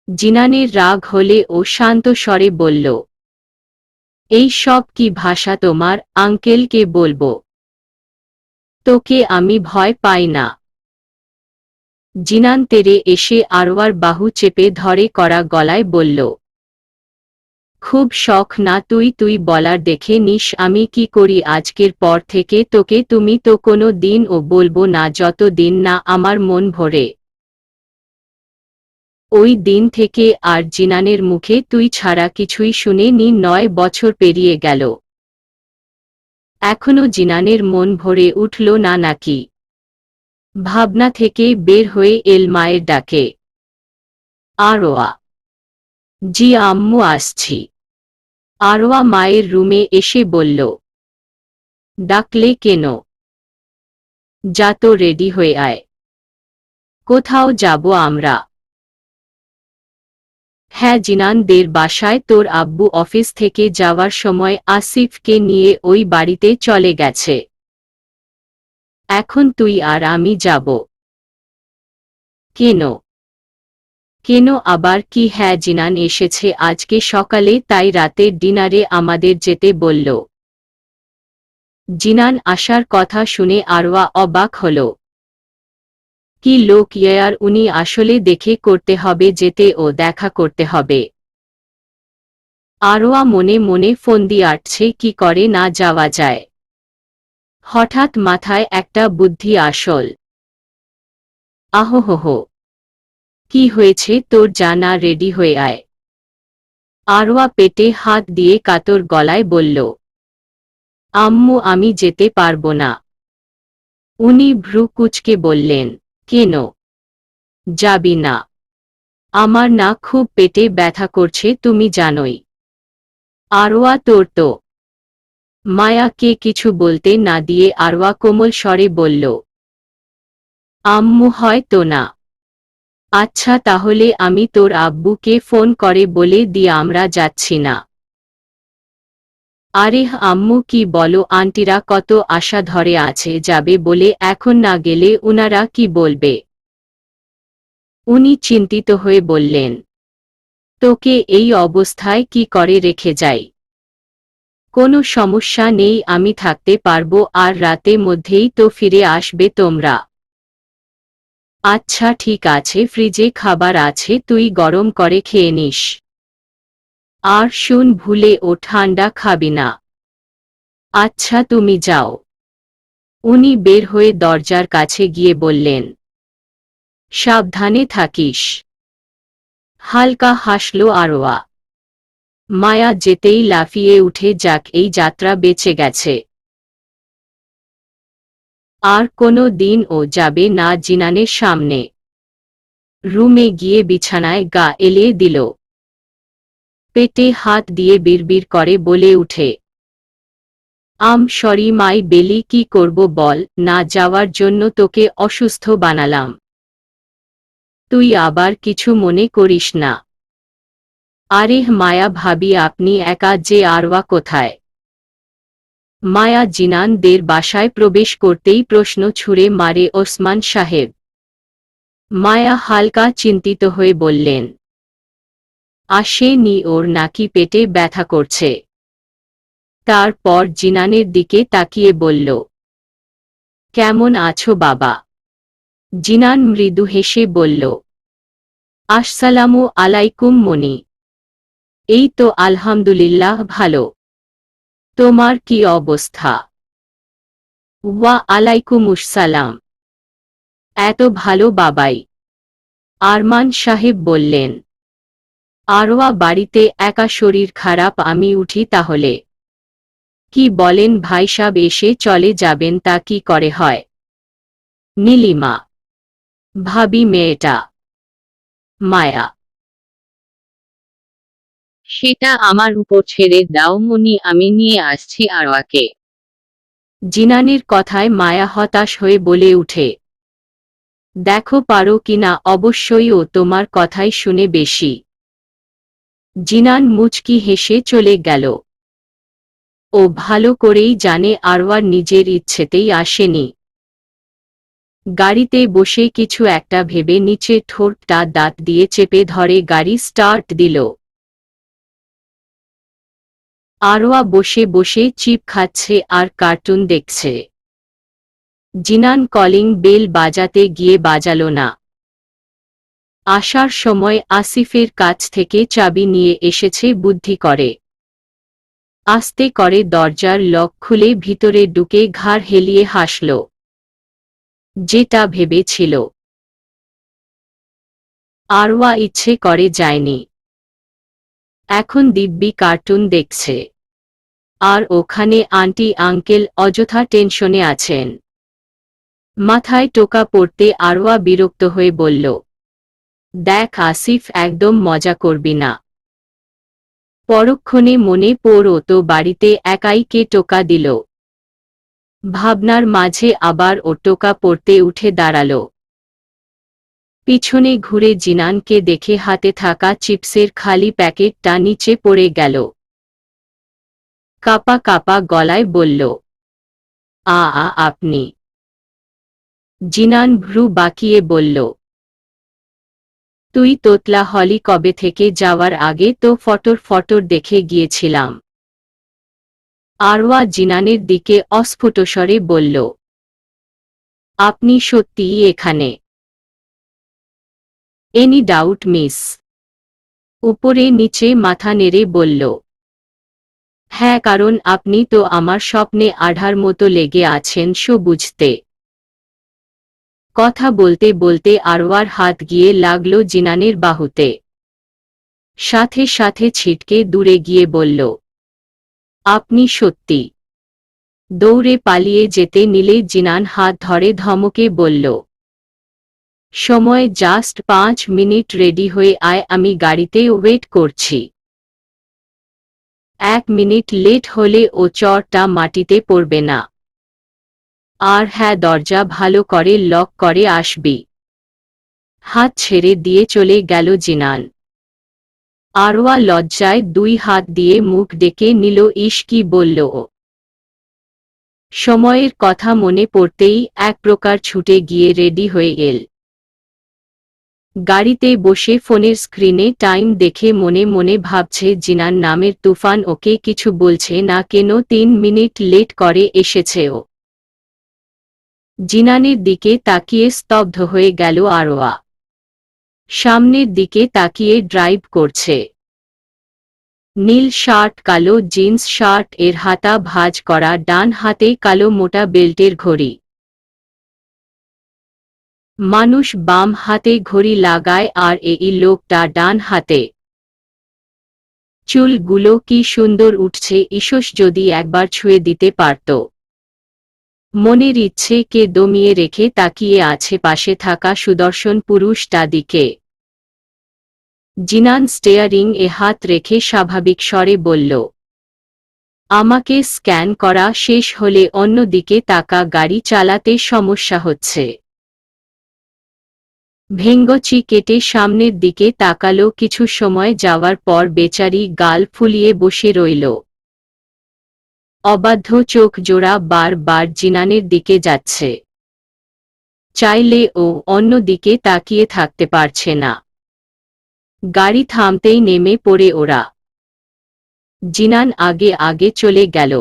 জিনানের রাগ হলে ও শান্ত স্বরে বলল, এই সব কি ভাষা তোমার? আঙ্কেলকে বলবো। তোকে আমি ভয় পাই না। জিনান তেরে এসে আরওয়ার বাহু চেপে ধরে কড়া গলায় বলল, খুব শখ না তুই তুই বলার? দেখে নিস আমি কি করি আজকের পর থেকে তোকে। তুমি তো কোনো দিন ও বলবো না যত দিন না আমার মন ভরে। ওই দিন থেকে আর জিনানের মুখে তুই ছাড়া কিছুই শুনে নি। 9 বছর পেরিয়ে গেল। এখনো জিনানের মন ভরে উঠল না নাকি? ভাবনা থেকে বের হয়ে এল মায়ের ডাকে। আরোয়া। জি আম্মু, আসছি। আরোয়া মায়ের রুমে এসে বলল, ডাকলে কেন? যা তো, রেডি হয়ে আয়, কোথাও যাব আমরা। হ্যাঁ, জিনানদের বাসায় তোর আব্বু অফিস থেকে যাওয়ার সময় আসিফকে নিয়ে ওই বাড়িতে চলে গেছে। এখন তুই আর আমি যাব। কেন? কেন আবার কি? হ্যাঁ, জিনান এসেছে আজকে সকালে, তাই রাতের ডিনারে আমাদের যেতে বলল। জিনান আসার কথা শুনে আরওয়া অবাক হল। কি লোক ইয়ার, উনি আসলে দেখে করতে হবে যেতে ও দেখা করতে হবে। আরওয়া মনে মনে ফন্দি আটছে কি করে না যাওয়া যায়। হঠাৎ মাথায় একটা বুদ্ধি আসল। আহোহো, কি হয়েছে তোর? জানা, রেডি হয়ে আয়। আরওয়া পেটে হাত দিয়ে কাতর গলায় বলল, আম্মু আমি যেতে পারবো না। উনি ভ্রু কুঁচকে বললেন, কেন যাবি না? আমার না খুব পেটে ব্যথা করছে, তুমি জানোই। আরওয়া, তোর তো। মায়াকে কিছু বলতে না দিয়ে আরওয়া কোমল স্বরে বলল, আম্মু হয়তো না। আচ্ছা তাহলে আমি তোর আব্বুকে ফোন করে বলে দিয়ে আমরা যাচ্ছি না। আরে আম্মু কি বলো, আন্টিরা কত আশা ধরে আছে যাবে বলে, এখন না গেলে উনারা কি বলবে? উনি চিন্তিত হয়ে বললেন, তোকে এই অবস্থায় কি করে রেখে যাই? কোনো সমস্যা নেই, আমি থাকতে পারবো, আর রাতের মধ্যেই তো ফিরে আসবে তোমরা। আচ্ছা ঠিক আছে, ফ্রিজে খাবার আছে, তুই গরম করে খেয়ে নিস। আর শুন, ভুলে ও ঠান্ডা খাবি না। আচ্ছা তুমি যাও। উনি বের হয়ে দরজার কাছে গিয়ে বললেন, সাবধানে থাকিস। হালকা হাসল আরওয়া। মায়া যেতেই লাফিয়ে উঠে, যাক, এই যাত্রা বেঁচে গেছে। আর কোনো দিন ও যাবে না জিনানের সামনে। রুমে গিয়ে বিছানায় গা এলিয়ে দিল। পেটে হাত দিয়ে বিড়বিড় করে বলে উঠে, সরি মাই বেলি, কি করব বল, না যাওয়ার জন্য তোকে অসুস্থ বানালাম। তুই আবার কিছু মনে করিস না। আরে মায়া ভাবি, আপনি একা যে? আরওয়া কোথায়? মায়া জিনানদের বাসায় প্রবেশ করতেই প্রশ্ন ছুড়ে মারে ওসমান সাহেব। মায়া হালকা চিন্তিত হয়ে বললেন, আসেনি, ওর নাকি পেটে ব্যথা করছে। তারপর জিনানের দিকে তাকিয়ে বলল, কেমন আছো বাবা? জিনান মৃদু হেসে বলল, আসসালামু আলাইকুম মনি। এই তো আলহামদুলিল্লাহ ভালো। তোমার কি অবস্থা? ওয়া আলাইকুমুসসালাম। এত ভালো বাবাই। আরমান সাহেব বললেন, আরওয়া বাড়িতে একা, শরীর খারাপ, আমি উঠি তাহলে? কি বলেন ভাইসাব, এসে চলে যাবেন তা কি করে হয়? নীলিমা ভাবি মেয়েটা। মায়া, সেটা আমার উপর ছেড়ে দাও মনি, আমি নিয়ে আসছি আরওয়াকে। জিনানের কথায় মায়া হতাশ হয়ে বলে উঠে, দেখো পারো কিনা, অবশ্যই ও তোমার কথাই শুনে বেশি। জিনান মুচকি হেসে চলে গেল। ও ভালো করেই জানে আরওয়ার নিজের ইচ্ছেতেই আসেনি। গাড়িতে বসে কিছু একটা ভেবে নিচে ঠোঁটটা দাঁত দিয়ে চেপে ধরে গাড়ি স্টার্ট দিল। আরওয়া বসে বসে চিপ খাচ্ছে আর কার্টুন দেখছে। জিনান কলিং বেল বাজাতে গিয়ে বাজালো না। আসার সময় আসিফের কাছ থেকে চাবি নিয়ে এসেছে বুদ্ধি করে। আস্তে করে দরজার লক খুলে ভিতরে ঢুকে ঘাড় হেলিয়ে হাসল। যেটা ভেবেছিল। আরওয়া ইচ্ছে করে যায়নি। এখন দিব্যি কার্টুন দেখছে। আর ওখানে আন্টি আঙ্কেল অযথা টেনশনে আছেন। মাথায় টোকা পড়তে আরওয়া বিরক্ত হয়ে বলল, দেখ আসিফ, একদম মজা করবি না। পরক্ষণে মনে পড়ল তো বাড়িতে একাই কে টোকা দিল। ভাবনার মাঝে আবার ও টোকা পড়তে উঠে দাঁড়াল। পিছনে ঘুরে জিনানকে দেখে হাতে থাকা চিপসের খালি প্যাকেটটা নিচে পড়ে গেল। কাপা কাপা গলায় বলল, আপনি? জিনান ভ্রু বাঁকিয়ে বলল, তুই তোতলা হলি কবে থেকে যাওয়ার আগে তো ফটর ফটর দেখে গিয়েছিলাম। আরওয়া জিনানের দিকে অস্ফুট স্বরে বলল, আপনি সত্যিই এখানে? Any doubt miss? উপরে নিচে মাথা নেড়ে বলল, হ্যাঁ, কারণ আপনি তো আমার স্বপ্নে আঠার মতো লেগে আছেন শো বুঝতে। কথা বলতে বলতে আরওয়ার হাত গিয়ে লাগল জিনানের বাহুতে। সাথে সাথে ছিটকে দূরে গিয়ে বলল, আপনি সত্যি? দৌড়ে পালিয়ে যেতে নিলে জিনান হাত ধরে ধমকে বলল, সময় জাস্ট 5 মিনিট, রেডি হয়ে আয়, আমি গাড়িতে ওয়েট করছি। 1 মিনিট লেট হলে ও চরটা মাটিতে পড়বে না। আর হ্যাঁ, দরজা ভালো করে লক করে আসবি। হাত ছেড়ে দিয়ে চলে গেল জিনান। আরওয়া লজ্জায় 2 হাত দিয়ে মুখ ডেকে নিল। ইস, কি বলল ও! সময়ের কথা মনে পড়তেই এক প্রকার ছুটে গিয়ে রেডি হয়ে এল। গাড়িতে বসে ফোনের স্ক্রিনে টাইম দেখে মনে মনে ভাবছে, জিনান নামের তুফান ওকে কিছু বলছে না কেন, 3 মিনিট লেট করে এসেছে ও। জিনানের দিকে তাকিয়ে স্তব্ধ হয়ে গেল আরওয়া। সামনের দিকে তাকিয়ে ড্রাইভ করছে। নীল শার্ট, কালো জিন্স শার্ট, এর হাতা ভাঁজ করা, ডান হাতে কালো মোটা বেল্টের ঘড়ি। মানুষ বাম হাতে ঘড়ি লাগায় আর এই লোকটা ডান হাতে। চুলগুলো কি সুন্দর উঠছে, ইসস, যদি একবার ছুঁয়ে দিতে পারত। মনের ইচ্ছে কে দমিয়ে রেখে তাকিয়ে আছে পাশে থাকা সুদর্শন পুরুষটা দিকে। জিনান স্টেয়ারিং এ হাত রেখে স্বাভাবিক স্বরে বলল, আমাকে স্ক্যান করা শেষ হলে অন্য দিকে তাকা, গাড়ি চালাতে সমস্যা হচ্ছে। ভেঙ্গচি কেটে সামনের দিকে তাকালো। কিছু সময় যাওয়ার পর বেচারি গাল ফুলিয়ে বসে রইল। অবাধ্য চোখ জোড়া বার বার জিনানের দিকে যাচ্ছে। চাইলে ও অন্য দিকে তাকিয়ে থাকতে পারছে না। গাড়ি থামতেই নেমে পড়ে ওরা। জিনান আগে আগে চলে গেল।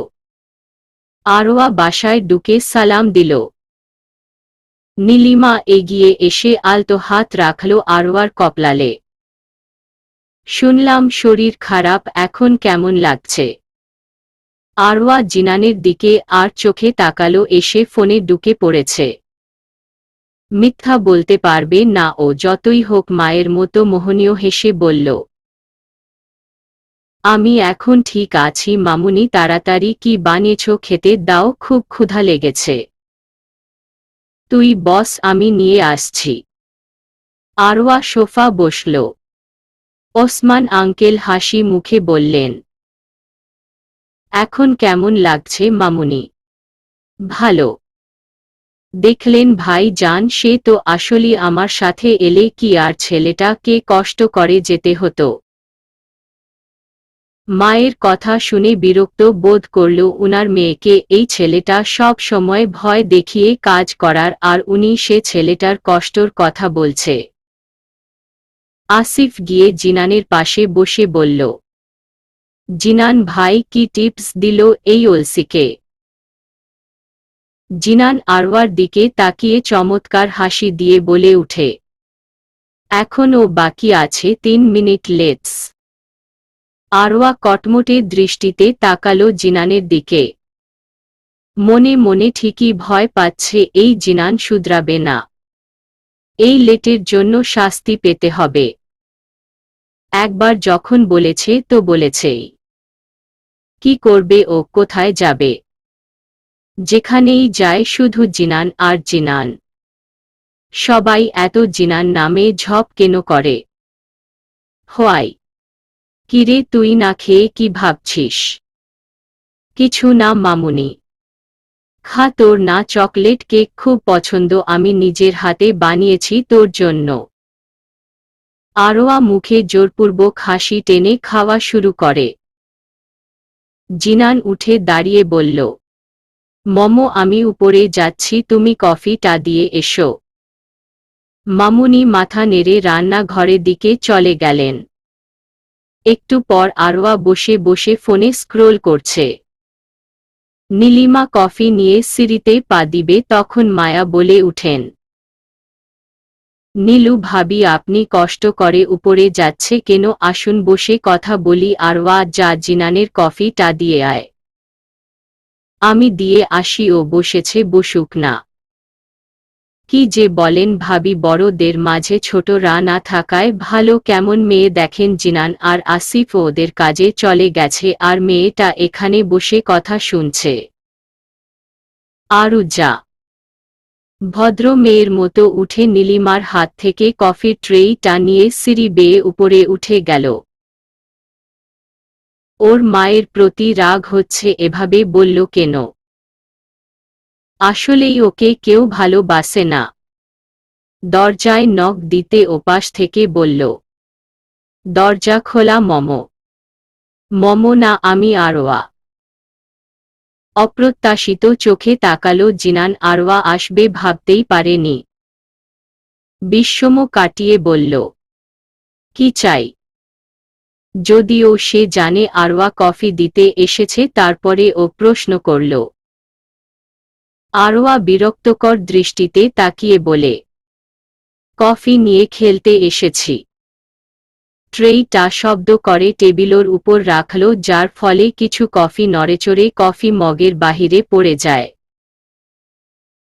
আরওয়া বাসায় ঢুকে সালাম দিল। নীলিমা এগিয়ে এসে আলতো হাত রাখল আরওয়ার কপালে। শুনলাম শরীর খারাপ, এখন কেমন লাগছে? আরওয়া জিনানের দিকে আর চোখে তাকালো। এসে ফোনে ঢুকে পড়েছে। মিথ্যা বলতে পারবে না ও, যতই হোক মায়ের মতো মোহনীয় হেসে বলল, আমি এখন ঠিক আছি মামুনি, তাড়াতাড়ি কি বানিয়েছ খেতে দাও, খুব ক্ষুধা লেগেছে। তুই বস, আমি নিয়ে আসছি। আরওয়া সোফা বসল। ওসমান আঙ্কেল হাসি মুখে বললেন, এখন কেমন লাগছে মামুনি? ভালো। দেখলেন ভাই জান, সে তো আসলে আমার সাথে এলে কি আর ছেলেটা কে কষ্ট করে যেতে হতো। মায়ের কথা শুনে বিরক্ত বোধ করল উনার মেয়েকে। এই ছেলেটা সব সময় ভয় দেখিয়ে কাজ করার, আর উনি সে ছেলেটার কষ্টর কথা বলছে। আসিফ গিয়ে জিনানের পাশে বসে বলল, জিনান ভাই কি টিপস দিল এই ওলসিকে? জিনান আরওয়ার দিকে তাকিয়ে চমৎকার হাসি দিয়ে বলে উঠে, এখনও বাকি আছে 3 মিনিট লেটস। আরওয়া কটমটে দৃষ্টিতে তাকালো জিনানের দিকে। মনে মনে ঠিকই ভয় পাচ্ছে এই জিনান শুধরাবে না। এই লেটের জন্য শাস্তি পেতে হবে। একবার যখন বলেছে তো বলেছেই। কি করবে ও, কোথায় যাবে? যেখানেই যায় শুধু জিনান আর জিনান। সবাই এত জিনান নামে ঝপ কেন করে? হোয়াই? কিরে তুই না খেয়ে কি ভাবছিস? কিছু না মামুনি। খা, তোর না চকলেট কেক খুব পছন্দ, আমি নিজের হাতে বানিয়েছি তোর জন্য। আরোয়া মুখে জোরপূর্বক হাসি টেনে খাওয়া শুরু করে। জিনান উঠে দাঁড়িয়ে বলল, মমো আমি উপরে যাচ্ছি, তুমি কফিটা দিয়ে এসো। মামুনি মাথা নেড়ে রান্নাঘরের দিকে চলে গেলেন। একটু পর আরোয়া বসে বসে ফোনে স্ক্রোল করছে। নীলিমা কফি নিয়ে সিঁড়িতে পা দিবে তখন মায়া বলে উঠেন, নীলু ভাবি আপনি কষ্ট করে উপরে যাচ্ছে কেন, আসুন বসে কথা বলি। আরওয়া, যা জিনানের কফিটা দিয়ে আয়। আমি দিয়ে আসি, ও বসেছে, বসুক না। কি যে বলেন ভাবি, বড়দের মাঝে ছোটরা না থাকায় ভালো। কেমন মেয়ে দেখেন, জিনান আর আসিফ ওদের কাজে চলে গেছে আর মেয়েটা এখানে বসে কথা শুনছে। আরু যা। ভদ্র মেয়ের মতো উঠে নীলিমার হাত থেকে কফির ট্রেইটা নিয়ে সিঁড়ি বেয়ে উপরে উঠে গেল। ওর মায়ের প্রতি রাগ হচ্ছে, এভাবে বলল কেন? আসলেই ওকে কেউ ভালোবাসে না। দরজায় নক দিতে ওপাশ থেকে বলল, দরজা খোলা। মমো। মমো না, আমি আরোয়া। অপ্রত্যাশিত চোখে তাকালো জিনান। আরোয়া আসবে ভাবতেই পারেনি। বিস্ময় কাটিয়ে বলল, কি চাই? যদিও সে জানে আরওয়া কফি দিতে এসেছে, তারপরে ও প্রশ্ন করল। আরওয়া বিরক্তকর দৃষ্টিতে তাকিয়ে বলে, কফি নিয়ে খেলতে এসেছি। ট্রেইটা শব্দ করে টেবিলের উপর রাখল, যার ফলে কিছু কফি নড়েচড়ে কফি মগের বাহিরে পড়ে যায়।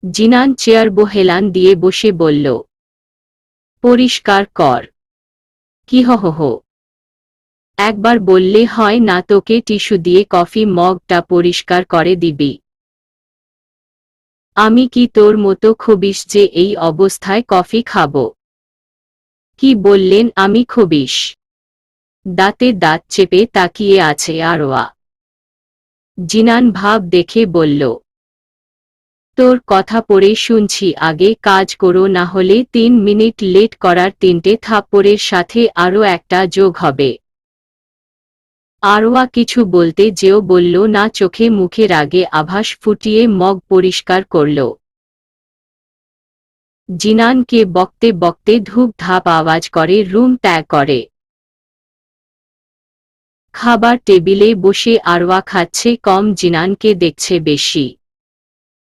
জিনান চেয়ার হেলান দিয়ে বসে বলল, পরিষ্কার কর। কি হো? একবার বললে হয় না? তোকে টিস্যু দিয়ে কফি মগটা পরিষ্কার করে দিবি। আমি কি তোর মতো খবিশ যে এই অবস্থায় কফি খাবো? কি বললেন আমি খবিশ? দাঁতে দাঁত চেপে তাকিয়ে আছে আরওয়া। জিনান ভাব দেখে বলল, তোর কথা পড়ে শুনছি, আগে কাজ করো, না হলে 3 মিনিট লেট করার 3টে থাপ্পড়ের সাথে আরও একটা যোগ হবে। আরওয়া কিছু বলতে যেও বলল না, চোখে মুখে রাগে আভাস ফুটিয়ে মগ পরিষ্কার করল। জিনানকে বকতে বকতে ধূপ ধাপ আওয়াজ করে রুম ত্যাগ করে। খাবার টেবিলে বসে আরওয়া খাচ্ছে কম, জিনানকে দেখছে বেশি।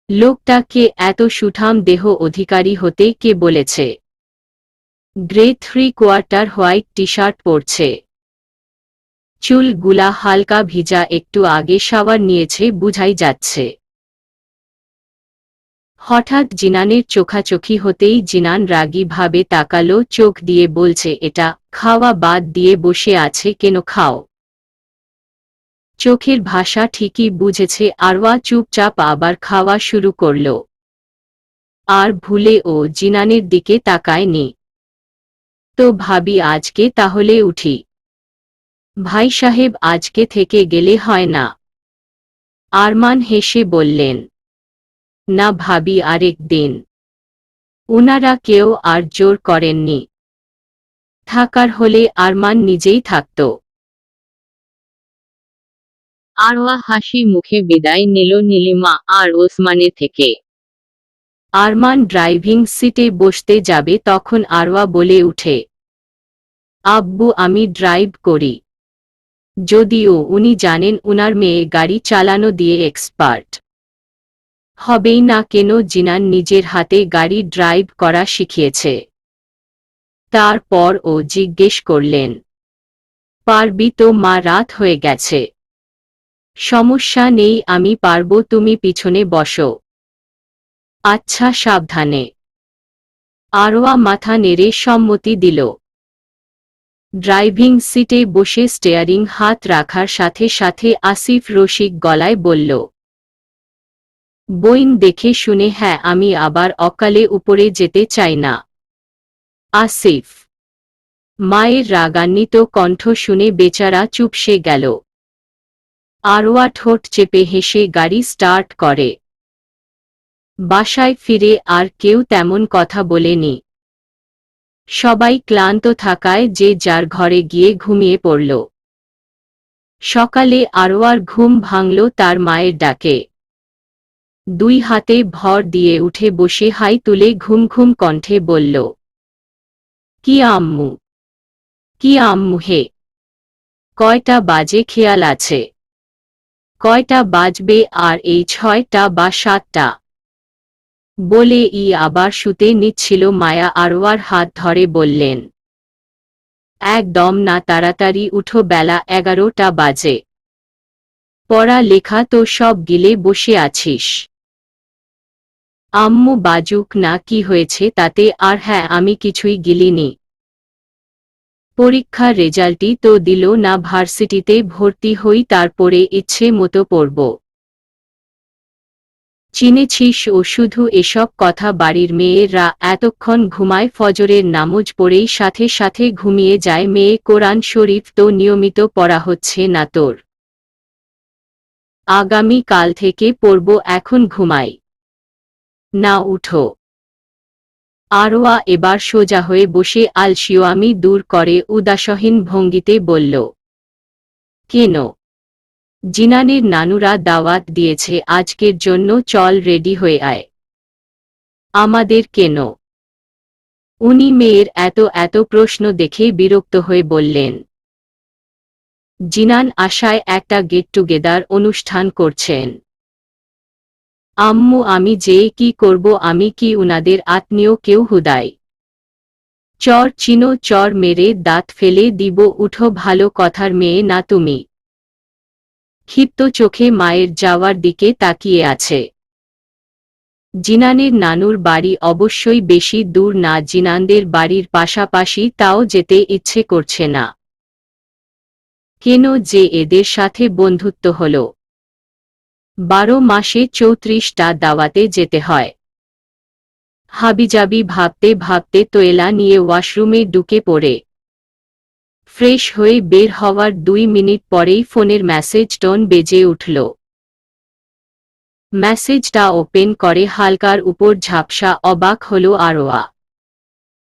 লোকটাকে এত সুঠাম দেহ অধিকারী হতে কে বলেছে? গ্রে 3/4 হোয়াইট টি শার্ট পরছে। চুল গুলা হালকা ভিজা, একটু আগে শাওয়ার নিয়েছে বুঝাই যাচ্ছে। হঠাৎ জিনানের চোখাচোখি হতেই জিনান রাগী ভাবে তাকালো, চোখ দিয়ে বলছে, এটা খাওয়া বাদ দিয়ে বসে আছে কেন? খাও। চোখের ভাষা ঠিকই বুঝেছে আরওয়া চুপচাপ আবার খাওয়া শুরু করল। আর ভুলে ও জিনানের দিকে তাকায়নি। তো ভাবি আজকে তাহলে উঠি? ভাই সাহেব আজকে থেকে গেলে হয় না? আরমান হেসে বললেন, না ভাবি, আরেক দিন। উনারা কেউ আর জোর করেননি। থাকার হলে আরমান নিজেই থাকত। আরওয়া হাসি মুখে বিদায় নিল নীলিমা আর ওসমানের থেকে। আরমান ড্রাইভিং সিটে বসতে যাবে তখন আরওয়া বলে উঠে, আব্বু আমি ড্রাইভ করি। যদিও উনি জানেন উনার মেয়ে গাড়ি চালানো দিয়ে এক্সপার্ট। হবেই না কেন, জিনান নিজের হাতে গাড়ি ড্রাইভ করা শিখিয়েছে। তারপর ও জিজ্ঞেস করলেন, পারবি তো মা? রাত হয়ে গেছে। সমস্যা নেই, আমি পারবো, তুমি পিছনে বসো। আচ্ছা, সাবধানে। আরওয়া মাথা নেড়ে সম্মতি দিল। ড্রাইভিং সিটে বসে স্টিয়ারিং হাত রাখার সাথে সাথে আসিফ রসিক গলায় বলল, বইন দেখে শুনে হ্যাঁ আমি আবার অকালে উপরে যেতে চাই না। আসিফ। মায়ের রাগান্বিত কণ্ঠ শুনে বেচারা চুপসে গেল। আরওয়া ঠোঁট চেপে হেসে গাড়ি স্টার্ট করে। বাসায় ফিরে আর কেউ তেমন কথা বলেনি। সবাই ক্লান্ত থাকায় যে যার ঘরে গিয়ে ঘুমিয়ে পড়ল। সকালে আরওয়ার ঘুম ভাঙল তার মায়ের ডাকে। দুই হাতে ভর দিয়ে উঠে বসে হাই তুলে ঘুম ঘুম কণ্ঠে বলল, কি আম্মু, কি আম্মু হে, কয়টা বাজে খেয়াল আছে? কয়টা বাজবে আর এই 6টা বা 7টা? বলে আবার শুতে নিচ্ছিল মায়া আরওয়ার হাত ধরে বললেন, একদম না, তাড়াতাড়ি উঠো, বেলা 11টা বাজে। পড়া লেখা তো সব গিলে বসে আছিস। আম্মু বাজুক না, কি হয়েছে তাতে? আর হ্যাঁ, আমি কিছুই গিলিনি। পরীক্ষার রেজাল্টই তো দিল না, ভার্সিটিতে ভর্তি হই, তারপরে ইচ্ছে মতো পড়ব। চিনেছিস ও শুধু এসব কথা বাড়ির মেয়েরা এতক্ষণ ঘুমায়, ফজরের নামাজ পড়েই সাথে সাথে ঘুমিয়ে যায় মেয়ে। কোরআন শরীফ তো নিয়মিত পড়া হচ্ছে না তোর? আগামী কাল থেকে পড়ব, এখন ঘুমাই না, উঠো। আরওয়া এবার সোজা হয়ে বসে আলসিওয়ামি দূর করে উদাসীন ভঙ্গিতে বলল, কেন? জিনানের নানুরা দাওয়াত দিয়েছে আজকের জন্য, চল রেডি হয়ে আয়। আমাদের কেন? উনি মেয়ের এত এত প্রশ্ন দেখে বিরক্ত হয়ে বললেন, জিনান আশায় একটা গেট টুগেদার অনুষ্ঠান করছেন। আম্মু আমি যে কি করব, আমি কি উনাদের আত্মীয় কেউ হুদাই? চর চিনো, চর মেরে দাঁত ফেলে দিব, উঠো, ভালো কথার মেয়ে না তুমি? ক্ষিপ্ত চোখে মায়ের যাওয়ার দিকে তাকিয়ে আছে। জিনানের নানুর বাড়ি অবশ্যই বেশি দূর না, জিনানদের বাড়ির পাশাপাশি, তাও যেতে ইচ্ছে করছে না। কেন যে এদের সাথে বন্ধুত্ব হল? 12 মাসে 34টা দাওয়াতে যেতে হয়। হাবিজাবি ভাবতে ভাবতে তোয়েলা নিয়ে ওয়াশরুমে ঢুকে পড়ে। ফ্রেশ হয়ে বের হওয়ার 2 মিনিট পরেই ফোনের মেসেজ টোন বেজে উঠল। মেসেজটা ওপেন করে হালকার উপর ঝাপসা, অবাক হল আরওয়া।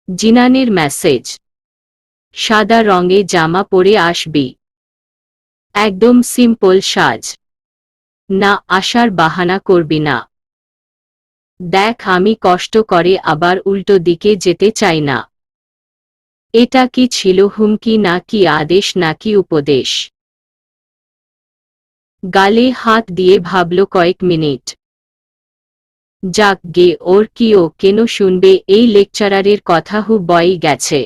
জিনানের মেসেজ, সাদা রঙে জামা পরে আসবি। একদম সিম্পল সাজ। না আসার বাহানা করবি না। দেখ আমি কষ্ট করে আবার উল্টো দিকে যেতে চাই না। এটা কি ছিল হুমকি নাকি আদেশ নাকি উপদেশ? গালে হাত দিয়ে ভাবল কয়েক মিনিট। যাক গে, ওর কি, ও কেন শুনবে? এই লেকচারারের কথা বই গেছে।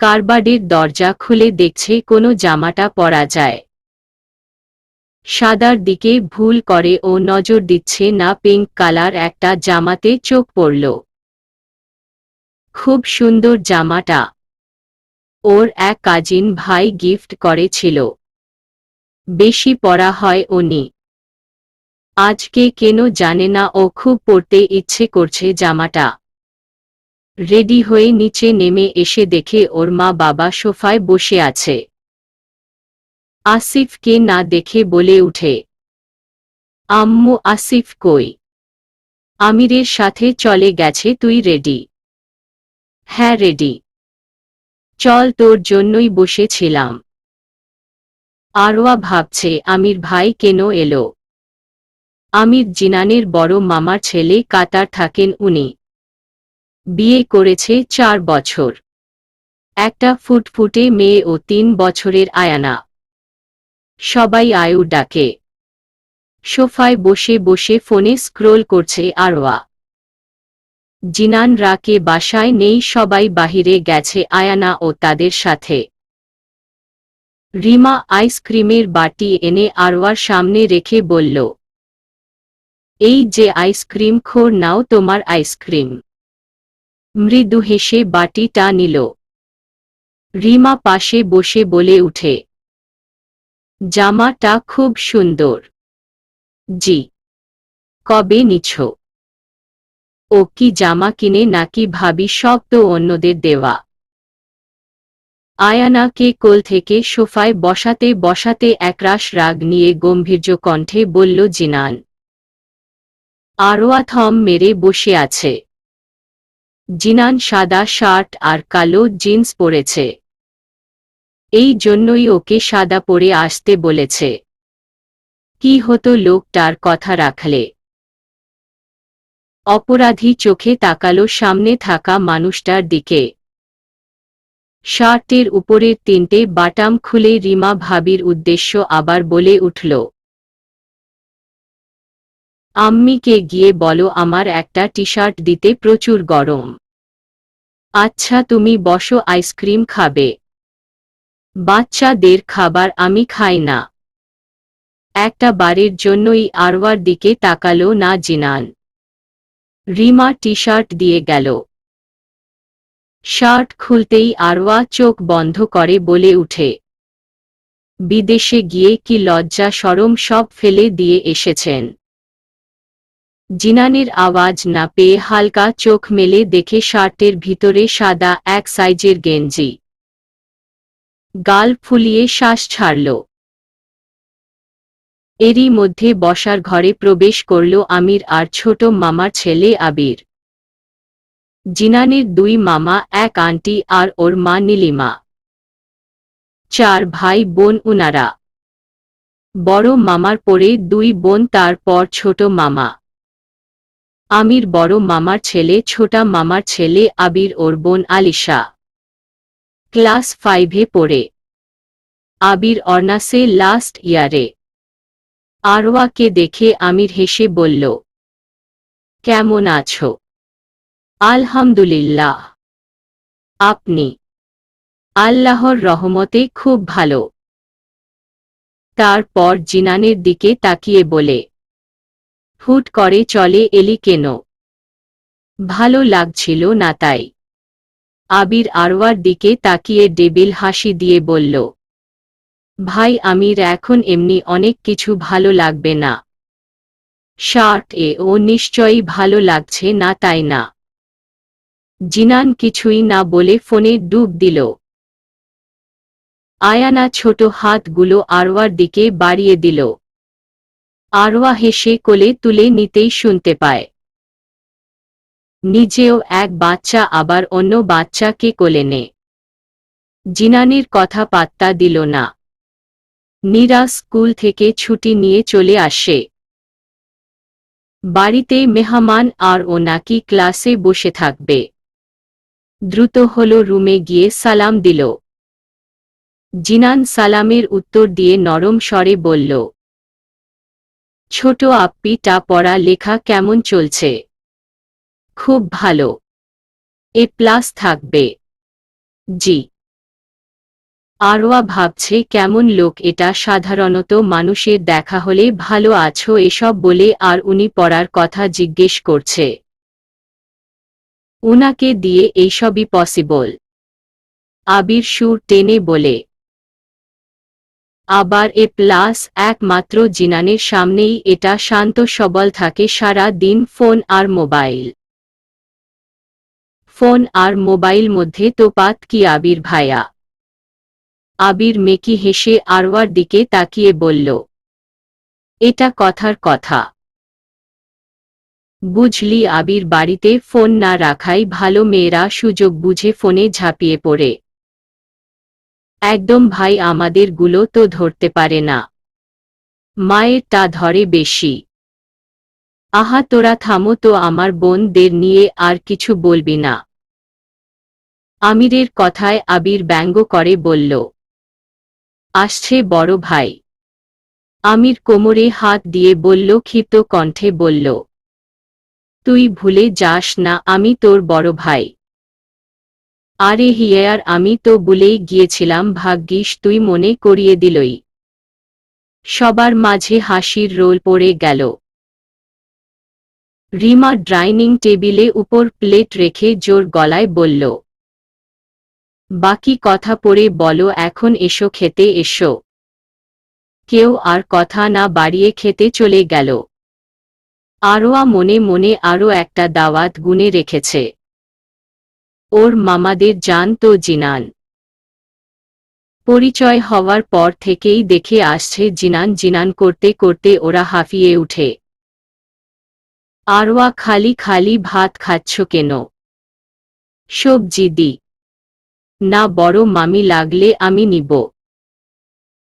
কারবার্ডের দরজা খুলে দেখছে কোনো জামাটা পরা যায়। সাদার দিকে ভুল করে ও নজর দিচ্ছে না, পিঙ্ক কালার একটা জামাতে চোখ পড়ল। খুব সুন্দর জামাটা। ওর এক কাজিন ভাই গিফট করেছিল। বেশি পরা হয় উনি। আজকে কেন জানে না ও খুব পরতে ইচ্ছে করছে জামাটা। রেডি হয়ে নিচে নেমে এসে দেখে ওর মা বাবা সোফায় বসে আছে। আসিফকে না দেখে বলে উঠে, আম্মু আসিফ কই? আমিরের সাথে চলে গেছে। তুই রেডি? হ্যাঁ রেডি। চল, তোর জন্যই বসেছিলাম। আরওয়া ভাবছে আমির ভাই কেন এলো। আমির জিনানের বড় মামার ছেলে, কাতার থাকেন উনি। বিয়ে করেছে 4 বছর। একটা ফুটফুটে মেয়ে ও 3 বছরের আয়ানা। সবাই আয়ু ডাকে। সোফায় বসে বসে ফোনে স্ক্রোল করছে আরওয়া। জিনান রাকে বাসায় নেই, সবাই বাহিরে গেছে আয়ানা ও তাদের সাথে। রিমা আইসক্রিমের বাটি এনে আরওয়ার সামনে রেখে বলল, এই যে আইসক্রিম খোর, নাও তোমার আইসক্রিম। মৃদু হেসে বাটিটা নিল। রিমা পাশে বসে বলে উঠে, জামাটা খুব সুন্দর। জি। কবে নিছ? ও কি জামা কিনে নাকি ভাবি? সব তো অন্যদের দেওয়া। আয়ানাকে কোল থেকে সোফায় বসাতে বসাতে একরাশ রাগ নিয়ে গম্ভীর্য কণ্ঠে বলল জিনান। আরোয়া থম মেরে বসে আছে। জিনান সাদা শার্ট আর কালো জিন্স পরেছে। এই জন্যই ওকে সাদা পরে আসতে বলেছে। কি হতো লোকটার কথা রাখলে? অপরাধী চোখে তাকালো সামনে থাকা মানুষটার দিকে। শার্টের উপরের 3টে বাটাম খুলে রিমা ভাবির উদ্দেশ্য আবার বলে উঠল, আম্মিকে গিয়ে বলো আমার একটা টি-শার্ট দিতে, প্রচুর গরম। আচ্ছা তুমি বসো, আইসক্রিম খাবে? বাচ্চাদের খাবার আমি খাই না। একটা বারের জন্যই আরওয়ার দিকে তাকালো না জিনান। রিমা টি-শার্ট দিয়ে গেল। শার্ট খুলতেই আরওয়া চোখ বন্ধ করে বলে উঠে, বিদেশে গিয়ে কি লজ্জা শরম সব ফেলে দিয়ে এসেছেন। জিনানের আওয়াজ না পেয়ে হালকা চোখ মেলে দেখে শার্টের ভিতরে সাদা এক সাইজের গেঞ্জি। গাল ফুলিয়ে শ্বাস ছাড়ল। এরই মধ্যে বসার ঘরে প্রবেশ করল আমির আর ছোট মামার ছেলে আবির। জিনানের 2 মামা, এক আন্টি আর ওর মা নীলিমা। 4 ভাই বোন উনারা। বড় মামার পরে 2 বোন, তারপর ছোট মামা। আমির বড় মামার ছেলে, ছোটা মামার ছেলে আবির ওর বোন আলিশা। ক্লাস 5-এ পড়ে। আবির অনার্সে লাস্ট ইয়ারে। আরওয়াকে দেখে আমির হেসে বলল, কেমন আছো? আলহামদুলিল্লাহ। আপনি? আল্লাহর রহমতে খুব ভালো। তারপর জিনানের দিকে তাকিয়ে বলে, হুট করে চলে এলি কেন? ভালো লাগছিল না তাই। আবির আরওয়ার দিকে তাকিয়ে ডেবিল হাসি দিয়ে বলল, ভাই আমির, এখন এমনি অনেক কিছু ভালো লাগবে না। শার্ট এ ও নিশ্চয়ই ভালো লাগছে না, তাই না? জিনান কিছুই না বলে ফোনে ডুব দিল। আয়ানা ছোট হাতগুলো আরওয়ার দিকে বাড়িয়ে দিল। আরওয়া হেসে কোলে তুলে নিতেই শুনতে পায়, নিজেও এক বাচ্চা আবার অন্য বাচ্চাকে কোলে নে। জিনানের কথা পাত্তা দিল না। নীরা স্কুল থেকে ছুটি নিয়ে চলে আসে। বাড়িতে মেহমান আর ও নাকি ক্লাসে বসে থাকবে। দ্রুত হলো রুমে গিয়ে সালাম দিল। জিনান সালামের উত্তর দিয়ে নরম স্বরে বলল, ছোট আপ্পি টা পড়া লেখা কেমন চলছে? খুব ভালো। A+ থাকবে। জি। আরওয়া ভাবছে কেমন লোক এটা, সাধারণত মানুষের দেখা হলে ভালো আছো এসব বলে, আর উনি পড়ার কথা জিজ্ঞেস করছে। উনাকে দিয়ে এইসবই পসিবল। আবির সুর টেনে বলে, আবার A+, একমাত্র জিনানের সামনেই এটা শান্ত সবল থাকে সারা দিন, ফোন আর মোবাইল। ফোন আর মোবাইল মধ্যে তোপাত কি আবির ভাইয়া? আবির মেকি হেসে আরওয়ার দিকে তাকিয়ে বলল, এটা কথার কথা। বুঝলি আবির, বাড়িতে ফোন না রাখাই ভালো, মেয়েরা সুযোগ বুঝে ফোনে ঝাঁপিয়ে পড়ে। একদম ভাই, আমাদের গুলো তো ধরতে পারে না। মায়ের টা ধরে বেশি। আহা তোরা থামো তো, আমার বোনদের নিয়ে আর কিছু বলবি না। আমিরের কথায় আবির ব্যঙ্গ করে বলল, আসছে বড় ভাই। আমির কোমরে হাত দিয়ে বলল, ক্ষিপ্ত কণ্ঠে বলল, তুই ভুলে যাস না আমি তোর বড় ভাই। আরে হিয়ার, আমি তো ভুলেই গিয়েছিলাম, ভাগ্যিস তুই মনে করিয়ে দিলই। সবার মাঝে হাসির রোল পড়ে গেল। রিমা ডাইনিং টেবিলে উপর প্লেট রেখে জোর গলায় বলল, বাকি কথা পরে বলো, এখন এসো, খেতে এসো। কেউ আর কথা না বাড়িয়ে খেতে চলে গেল। আরোয়া মনে মনে আরও একটা দাওয়াত গুনে রেখেছে। ওর মামাদের জানতো জিনান। পরিচয় হওয়ার পর থেকেই দেখে আসছে জিনান জিনান করতে করতে ওরা হাঁফিয়ে উঠে। আরোয়া খালি খালি ভাত খাচ্ছ কেন? সবজি দি। না বড় মামি, লাগলে আমি নিব।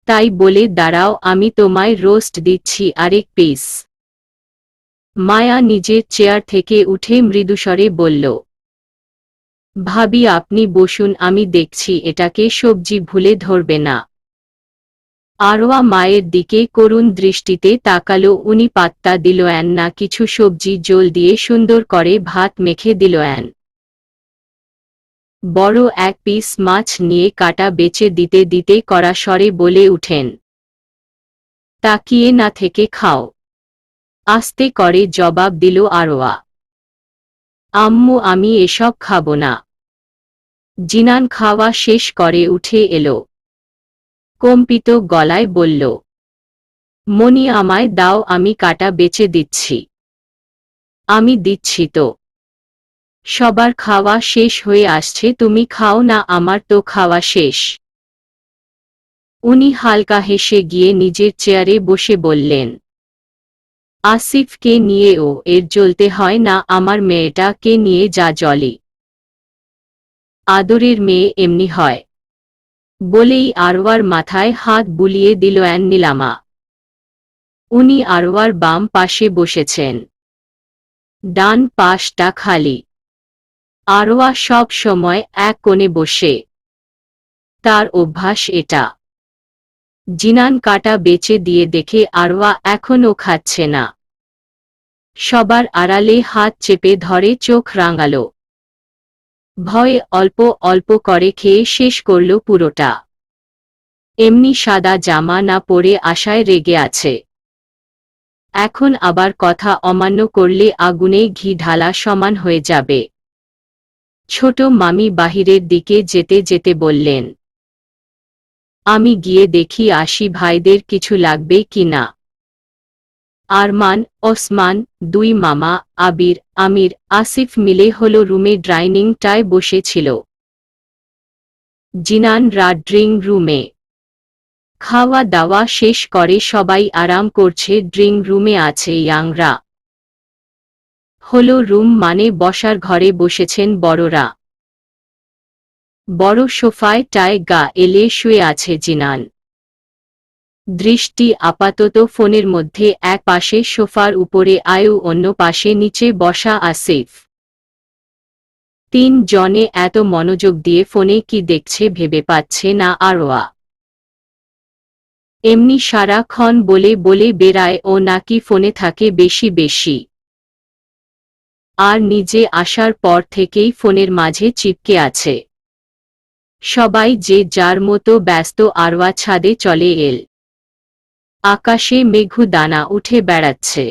তাই বলে দাঁড়াও, আমি তোমায় রোস্ট দিচ্ছি আরেক পিস। মায়া নিজের চেয়ার থেকে উঠে মৃদুস্বরে বলল, ভাবি আপনি বসুন, আমি দেখছি এটাকে সবজি ভুলে ধরবে না। আরোয়া মায়ের দিকে করুণ দৃষ্টিতে তাকালো। উনি পাত্তা দিলেন না। কিছু সবজি জল দিয়ে সুন্দর করে ভাত মেখে দিলেন। বড় এক পিস মাছ নিয়ে কাটা বেচে দিতে দিতে কড়া স্বরে বলে উঠেন, তাকিয়ে না থেকে খাও। আস্তে করে জবাব দিল আরোয়া, আম্মু আমি এসব খাবো না। জিনান খাওয়া শেষ করে উঠে এলো। কম্পিত গলায় বলল, মনি আমায় দাও, আমি কাটা বেচে দিচ্ছি। আমি দিচ্ছি তো। সবার খাওয়া শেষ হয়ে আসছে, তুমি খাও না, আমার তো খাওয়া শেষ। উনি হালকা হেসে গিয়ে নিজের চেয়ারে বসে বললেন, আসিফকে নিয়ে ও এর জ্বলতে হয় না, আমার মেয়েটাকে নিয়ে যা জলি। আদরের মেয়ে এমনি হয়। বলেই আরওয়ার মাথায় হাত বুলিয়ে দিলেন নীলামা। উনি আরওয়ার বাম পাশে বসেছেন। ডান পাশটা খালি। আরওয়া সব সময় এক কোণে বসে। তার অভ্যাস এটা। জিনান কাটা বেচে দিয়ে দেখে আরওয়া এখনও খাচ্ছে না। সবার আড়ালে হাত চেপে ধরে চোখ রাঙালো। ভয়ে অল্প অল্প করে খেয়ে শেষ করল পুরোটা। এমনি সাদা জামা না পরে আশায় রেগে আছে। এখন আবার কথা অমান্য করলে আগুনে ঘি ঢালা সমান হয়ে যাবে। ছোট মামি বাহিরের দিকে যেতে যেতে বললেন, আমি গিয়ে দেখি আসি ভাইদের কিছু লাগবে কি না। আরমান, ওসমান, দুই মামা, আবির, আমির, আসিফ মিলে হলো রুমে ডাইনিং টায় বসেছিল। জিনান ড্রিং রুমে। খাওয়া দাওয়া শেষ করে সবাই আরাম করছে। ড্রিং রুমে আছে ইয়াংরা। হলো রুম মানে বসার ঘরে বসেছেন বড়রা। বড় সোফায় টায় গা এলে শুয়ে আছে জিনান। দৃষ্টি আপাতত ফোনের মধ্যে। এক পাশে সোফার উপরে আয়ু, অন্য পাশে নিচে বসা আসিফ। তিন জনে এত মনোযোগ দিয়ে ফোনে কি দেখছে ভেবে পাচ্ছে না আরওয়া। এমনি সারাক্ষণ বলে বলে বেড়ায় ও নাকি ফোনে থাকে বেশি বেশি। আর নিজে আসার পর থেকেই ফোনের মাঝে চিপকে আছে। সবাই যে যার মতো ব্যস্ত। আরওয়া ছাদে চলে এল। আকাশে মেঘু দানা উঠে বেড়াচ্ছে।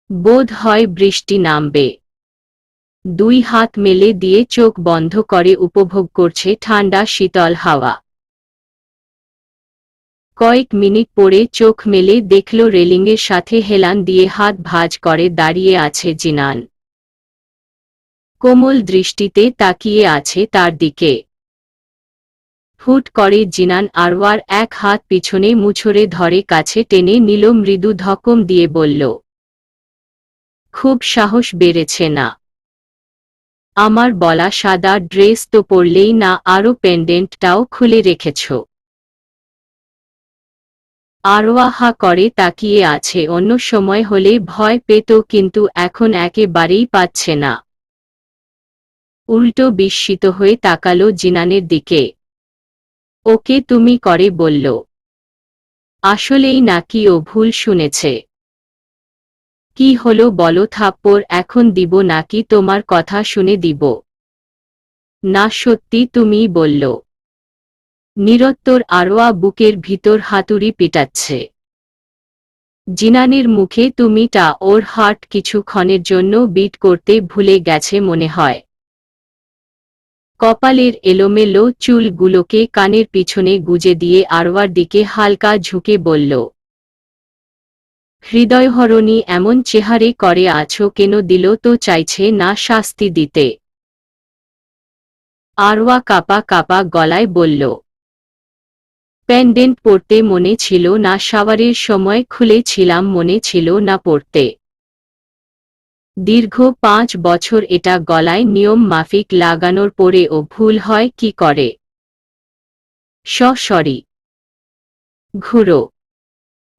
বোধ হয় বৃষ্টি নামবে। দুই হাত মেলে দিয়ে চোখ বন্ধ করে উপভোগ করছে ঠান্ডা শীতল হাওয়া। কয়েক মিনিট পরে চোখ মেলে দেখল রেলিংয়ের সাথে হেলান দিয়ে হাত ভাঁজ করে দাঁড়িয়ে আছে জিনান। কোমল দৃষ্টিতে তাকিয়ে আছে তার দিকে। হুট করে জিনান আরওয়ার এক হাত পিছনে মুছড়ে ধরে কাছে টেনে নিল। মৃদু ধকম দিয়ে বলল, খুব সাহস বেড়েছে না? আমার বলা সাদা ড্রেস তো পরলেই না, আরও পেন্ডেন্টটাও খুলে রেখেছ। আরওয়া হা করে তাকিয়ে আছে। অন্য সময় হলে ভয় পেত, কিন্তু এখন একেবারেই পাচ্ছে না। উল্টো বিস্মিত হয়ে তাকালো জিনানের দিকে। ওকে তুমি করে বলল? আসলেই নাকি ও ভুল শুনেছে? কি হলো বলো, থাপ্পড় এখন দিব নাকি তোমার কথা শুনে দিব? না সত্যি তুমিই বলল। নিরুত্তর আরওয়া বুকের ভিতর হাতুড়ি পিটাচ্ছে। জিনানের মুখে তুমিটা ওর হার্ট কিছুক্ষণের জন্য বিট করতে ভুলে গেছে মনে হয়। কপালের এলোমেলো চুলগুলোকে কানের পিছনে গুজে দিয়ে আরওয়ার দিকে হালকা ঝুঁকে বলল, হৃদয়হরণী এমন চেহারে করে আছো কেন? দিল তো চাইছে না শাস্তি দিতে। আরওয়া কাপা কাপা গলায় বলল, পেন্ডেন্ট পরতে মনে ছিল না, শাওয়ারের সময় খুলেছিলাম, মনে ছিল না পরতে। দীর্ঘ 5 বছর এটা গলায় নিয়ম মাফিক লাগানোর পরেও ভুল হয় কি করে? সরি। ঘুরো।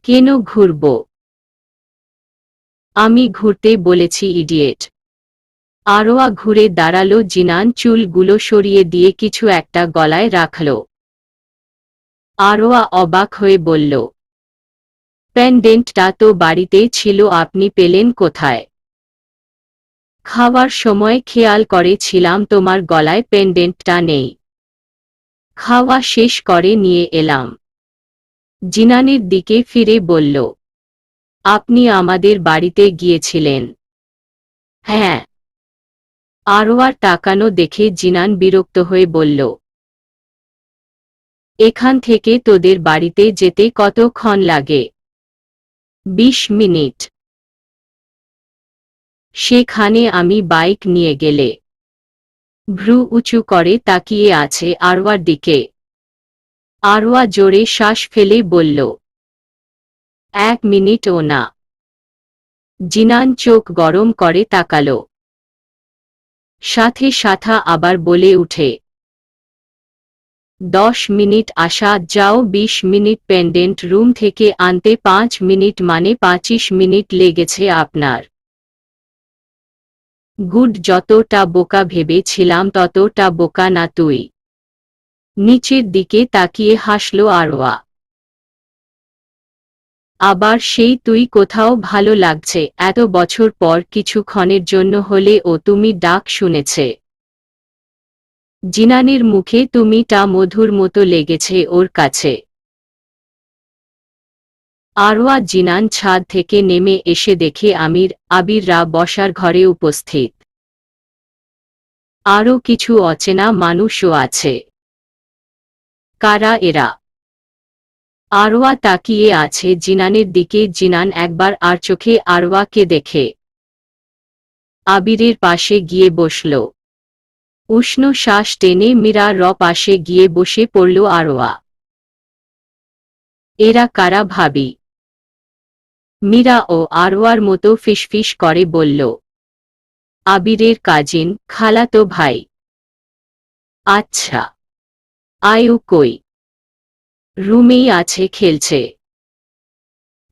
কেন ঘুরব? আমি ঘুরতে বলেছি ইডিয়েট। আরোয়া ঘুরে দাঁড়ালো। জিনান চুলগুলো সরিয়ে দিয়ে কিছু একটা গলায় রাখল। আরোয়া অবাক হয়ে বলল, পেন্ডেন্টটা তো বাড়িতে ছিল, আপনি পেলেন কোথায়? খাওয়ার সময় খেয়াল করেছিলাম তোমার গলায় পেন্ডেন্টটা নেই। খাওয়া শেষ করে নিয়ে এলাম। জিনানের দিকে ফিরে বলল, আপনি আমাদের বাড়িতে গিয়েছিলেন? হ্যাঁ। আরোয়ার তাকানো দেখে জিনান বিরক্ত হয়ে বলল, এখান থেকে তোদের বাড়িতে যেতে কতক্ষণ লাগে? 20 মিনিট। সেখানে আমি বাইক নিয়ে গেলে? ভ্রু উঁচু করে তাকিয়ে আছে আরওয়ার দিকে। আরওয়া জোরে শ্বাস ফেলে বলল, 1 মিনিটও না। জিনান চোখ গরম করে তাকালো। সাথে সাথে আবার বলে উঠে, 10 মিনিট আসা যাও, 20 মিনিট পেন্ডেন্ট রুম থেকে আনতে 5 মিনিট, মানে 25 মিনিট লেগেছে আপনার। গুড, যতটা বোকা ভেবেছিলাম ততটা বোকা না তুই। নিচের দিকে তাকিয়ে হাসল আরওয়া। আবার সেই তুই? কোথাও ভালো লাগছে? এত বছর পর কিছুক্ষণের জন্য হলেও তুমি ডাক শুনেছে। জিনানের মুখে তুমিটা মধুর মতো লেগেছে ওর কাছে। আরওয়া জিনান ছাদ থেকে নেমে এসে দেখে আবিররা বসার ঘরে উপস্থিত। আরও কিছু অচেনা মানুষও আছে। কারা এরা? আরওয়া তাকিয়ে আছে জিনানের দিকে। জিনান একবার আর চোখে আরওয়াকে দেখে আবিরের পাশে গিয়ে বসল। উষ্ণ শ্বাস টেনে মীরার পাশে গিয়ে বসে পড়ল আরওয়া। এরা কারা ভাবি? মীরা ও আরওয়ার মতো ফিসফিস করে বলল, আবিরের কাজিন, খালাতো ভাই। আচ্ছা। আয়ু কই? রুমেই আছে, খেলছে।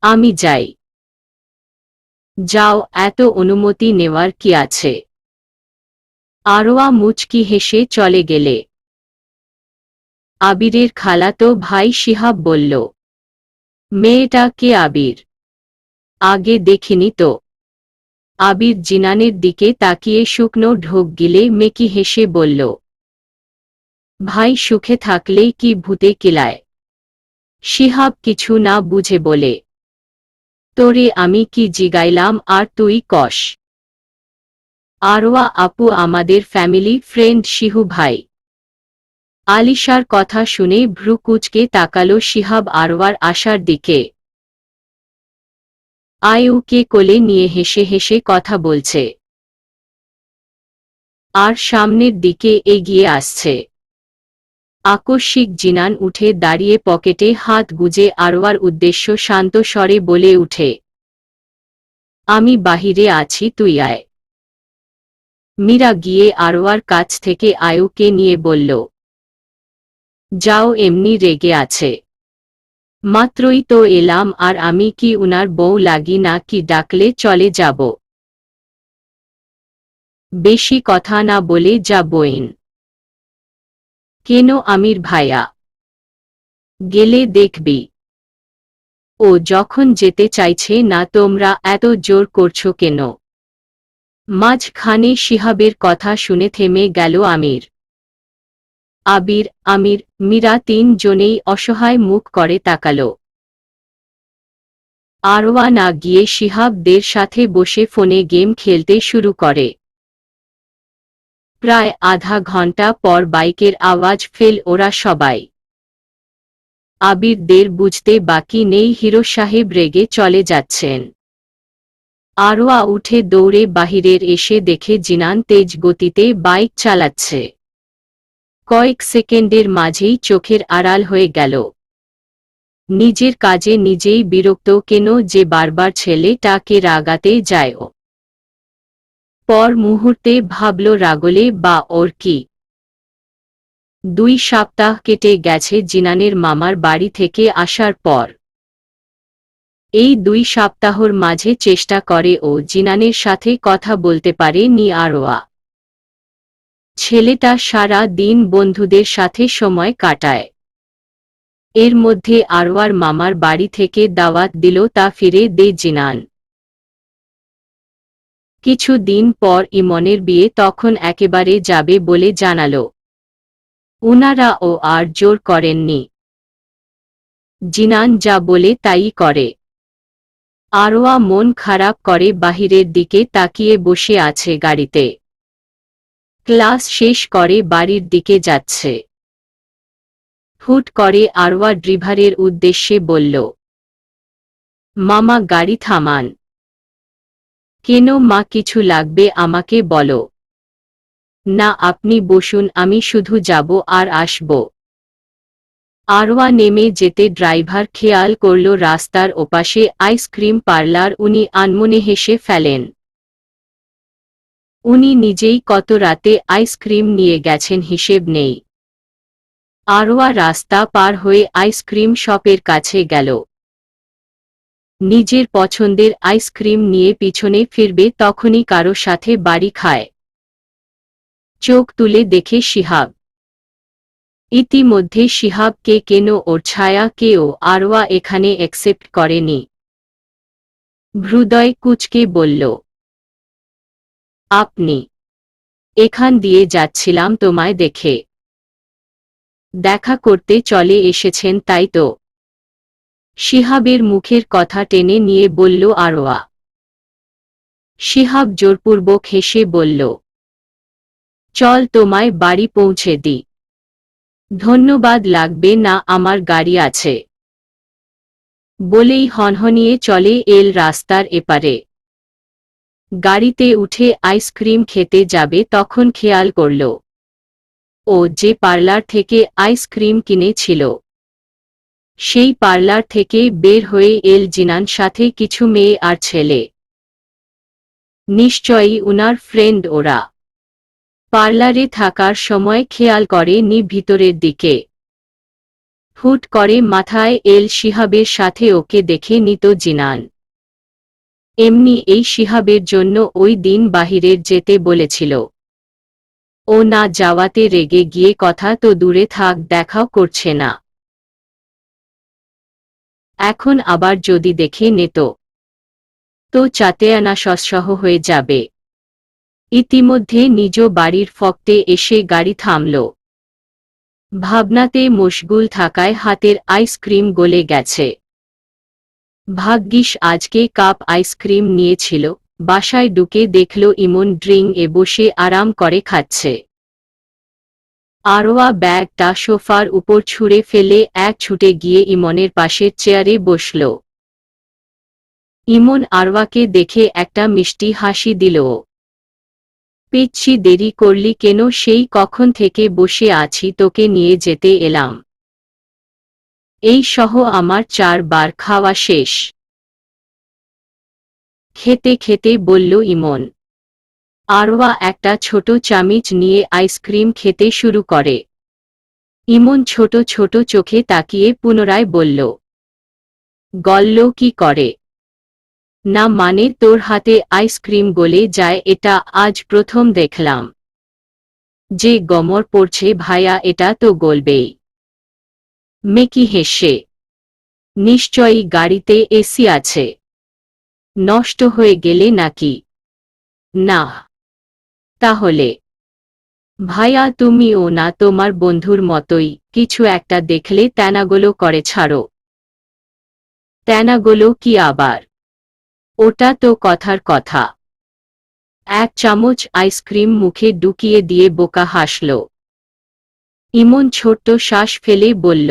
আমি যাই। যাও, এত অনুমতি নেওয়ার কি আছে? আরওয়া মুচকি হেসে চলে গেলে আবিরের খালাতো ভাই শিহাব বলল, মেয়েটা কে? আবির? আগে দেখিনি তো। আবির জিনানের দিকে তাকিয়ে শুকনো ঢোক গিলে মেকি হেসে বলল, ভাই সুখে থাকলেই কি ভূতে কিলায়? শিহাব কিছু না বুঝে বলে, তোরে আমি কি জিগাইলাম আর তুই কস? আরওয়া আপু আমাদের ফ্যামিলি ফ্রেন্ড শিহু ভাই। আলিশার কথা শুনে ভ্রু কুঁচকে তাকালো শিহাব আরওয়ার আশার দিকে। আয়ুকে কোলে নিয়ে হেসে হেসে কথা বলছে আর সামনের দিকে এগিয়ে আসছে। আকস্মিক জিনান উঠে দাঁড়িয়ে পকেটে হাত গুজে আরওয়ার উদ্দেশ্য শান্ত স্বরে বলে উঠে, আমি বাহিরে আছি, তুই আয়। মীরা গিয়ে আরওয়ার কাছ থেকে আয়ুকে নিয়ে বলল, যাও, এমনি রেগে আছে। মাত্রই তো এলাম, আর আমি কি উনার বউ লাগি না কি? ডাকলে চলে যাব। বেশি কথা না বলে যা বইন। কেন আমির ভাইয়া? গেলে দেখবি। ও যখন যেতে চাইছে না, তোমরা এত জোর করছো কেন? মাঝখানে শিহাবের কথা শুনে থেমে গেল আমির। আমির, মীরা তিনজনেই অসহায় মুখ করে তাকালো। আরওয়া না গিয়ে শিহাবদের সাথে বসে ফোনে গেম খেলতে শুরু করে। প্রায় আধা ঘন্টা পর বাইকের আওয়াজ ফেল ওরা সবাই। আবিরদের বুঝতে বাকি নেই হিরো সাহেব রেগে চলে যাচ্ছেন। আরোয়া উঠে দৌড়ে বাহিরের এসে দেখে জিনান তেজ গতিতে বাইক চালাচ্ছে। কয়েক সেকেন্ডের মাঝেই চোখের আড়াল হয়ে গেল। নিজের কাজে নিজেই বিরক্ত কেন যে বারবার ছেলেটাকে রাগাতে যায়। পর মুহূর্তে ভাবল রাগলে বা ওর কি। 2 সপ্তাহ কেটে গেছে জিনানের মামার বাড়ি থেকে আসার পর। এই 2 সপ্তাহর মাঝে চেষ্টা করে ও জিনানের সাথে কথা বলতে পারে নি আরোয়া। ছেলেটা সারা দিন বন্ধুদের সাথে সময় কাটায়। এর মধ্যে আরোয়ার মামার বাড়ি থেকে দাওয়াত দিল তা ফিরে দে জিনান। কিছু দিন পর ইমনের বিয়ে তখন একেবারে যাবে বলে জানালো। উনারা ও আর জোর করেননি। জিনান যা বলে তাই করে। আরোয়া মন খারাপ করে বাহিরের দিকে তাকিয়ে বসে আছে গাড়িতে। ক্লাস শেষ করে বাড়ির দিকে যাচ্ছে। হুট করে আরোয়া ড্রাইভারের উদ্দেশ্যে বলল, মামা গাড়ি থামান। কেন মা, কিছু লাগবে আমাকে বলো। না আপনি বসুন, আমি শুধু যাব আর আসব। আরোয়া নেমে যেতে ড্রাইভার খেয়াল করল রাস্তার ওপাশে আইসক্রিম পার্লার। উনি আনমনে হেসে ফেলেন। উনি নিজেই কত রাতে আইসক্রিম নিয়ে গেছেন হিসেব নেই। আরোয়া রাস্তা পার হয়ে আইসক্রিম শপের কাছে গেল। নিজের পছন্দের আইসক্রিম নিয়ে পিছনে ফিরবে তখনই কারো সাথে বাড়ি খায়। চোখ তুলে দেখে শিহাব। ইতিমধ্যে শিহাবকে কেন ওর ছায়া কেও আরোয়া এখানে অ্যাকসেপ্ট করেনি। হৃদয় কুঁচকে বলল, আপনি? এখান দিয়ে যাচ্ছিলাম তোমায় দেখে। দেখা করতে চলে এসেছেন তাই তো? শিহাবের মুখের কথা টেনে নিয়ে বলল আরোয়া। শিহাব জোরপূর্বক হেসে বলল, চল তোমায় বাড়ি পৌঁছে দিই। ধন্যবাদ লাগবে না, আমার গাড়ি আছে। বলেই হনহনিয়ে চলে এল রাস্তার এপারে। গাড়িতে উঠে আইসক্রিম খেতে যাবে তখন খেয়াল করল ও যে পার্লার থেকে আইসক্রিম কিনেছিল সেই পার্লার থেকে বের হয়ে এল জিনান, সাথে কিছু মেয়ে আর ছেলে। নিশ্চয়ই উনার ফ্রেন্ড ওরা। পার্লারে থাকার সময় খেয়াল করে নি ভিতরের দিকে। হুট করে মাথায় এল শিহাবের সাথে ওকে দেখে নিত জিনান। এমনি এই শিহাবের জন্য ওই দিন বাহিরের যেতে বলেছিল। ও না যাওয়াতে রেগে গিয়ে কথা তো দূরে থাক, দেখাও করছে না। এখন আবার যদি দেখে নিত তো চাতেয়ানা সসহ হয়ে যাবে। ইতিমধ্যে নিজ বাড়ির ফকতে এসে গাড়ি থামল। ভাবনাতে মশগুল থাকায় হাতের আইসক্রিম গলে গেছে। ভাগ্যিস আজকে কাপ আইসক্রিম নিয়েছিল। বাসায় ঢুকে দেখল ইমন ড্রিং এ বসে আরাম করে খাচ্ছে। আরোয়া ব্যাগটা সোফার উপর ছুঁড়ে ফেলে এক ছুটে গিয়ে ইমনের পাশের চেয়ারে বসল। ইমন আরোয়াকে দেখে একটা মিষ্টি হাসি দিল। পিচ্ছি, দেরি করলি কেন? সেই কখন থেকে বসে আছি, তোকে নিয়ে যেতে এলাম। এই সহ আমার 4 বার খাওয়া শেষ। খেতে খেতে বলল ইমন। আরোয়া একটা ছোট চামিচ নিয়ে আইসক্রিম খেতে শুরু করে। ইমন ছোট ছোট চোখে তাকিয়ে পুনরায় বলল, গল্ল কি করে? না মানে তোর হাতে আইসক্রিম গলে যায় এটা আজ প্রথম দেখলাম। যে গমর পড়ছে ভায়া, এটা তো গলবেই। মেকি হেসে, নিশ্চয়ই গাড়িতে এসি আছে। নষ্ট হয়ে গেলে নাকি? না। তাহলে? ভাইয়া তুমিও না তোমার বন্ধুর মতোই কিছু একটা দেখলে তেনাগোলো করে ছাড়ো। তেনাগোলো কি আবার? ওটা তো কথার কথা। এক চামচ আইসক্রিম মুখে ঢুকিয়ে দিয়ে বোকা হাসল। ইমন ছোট্ট শ্বাস ফেলে বলল,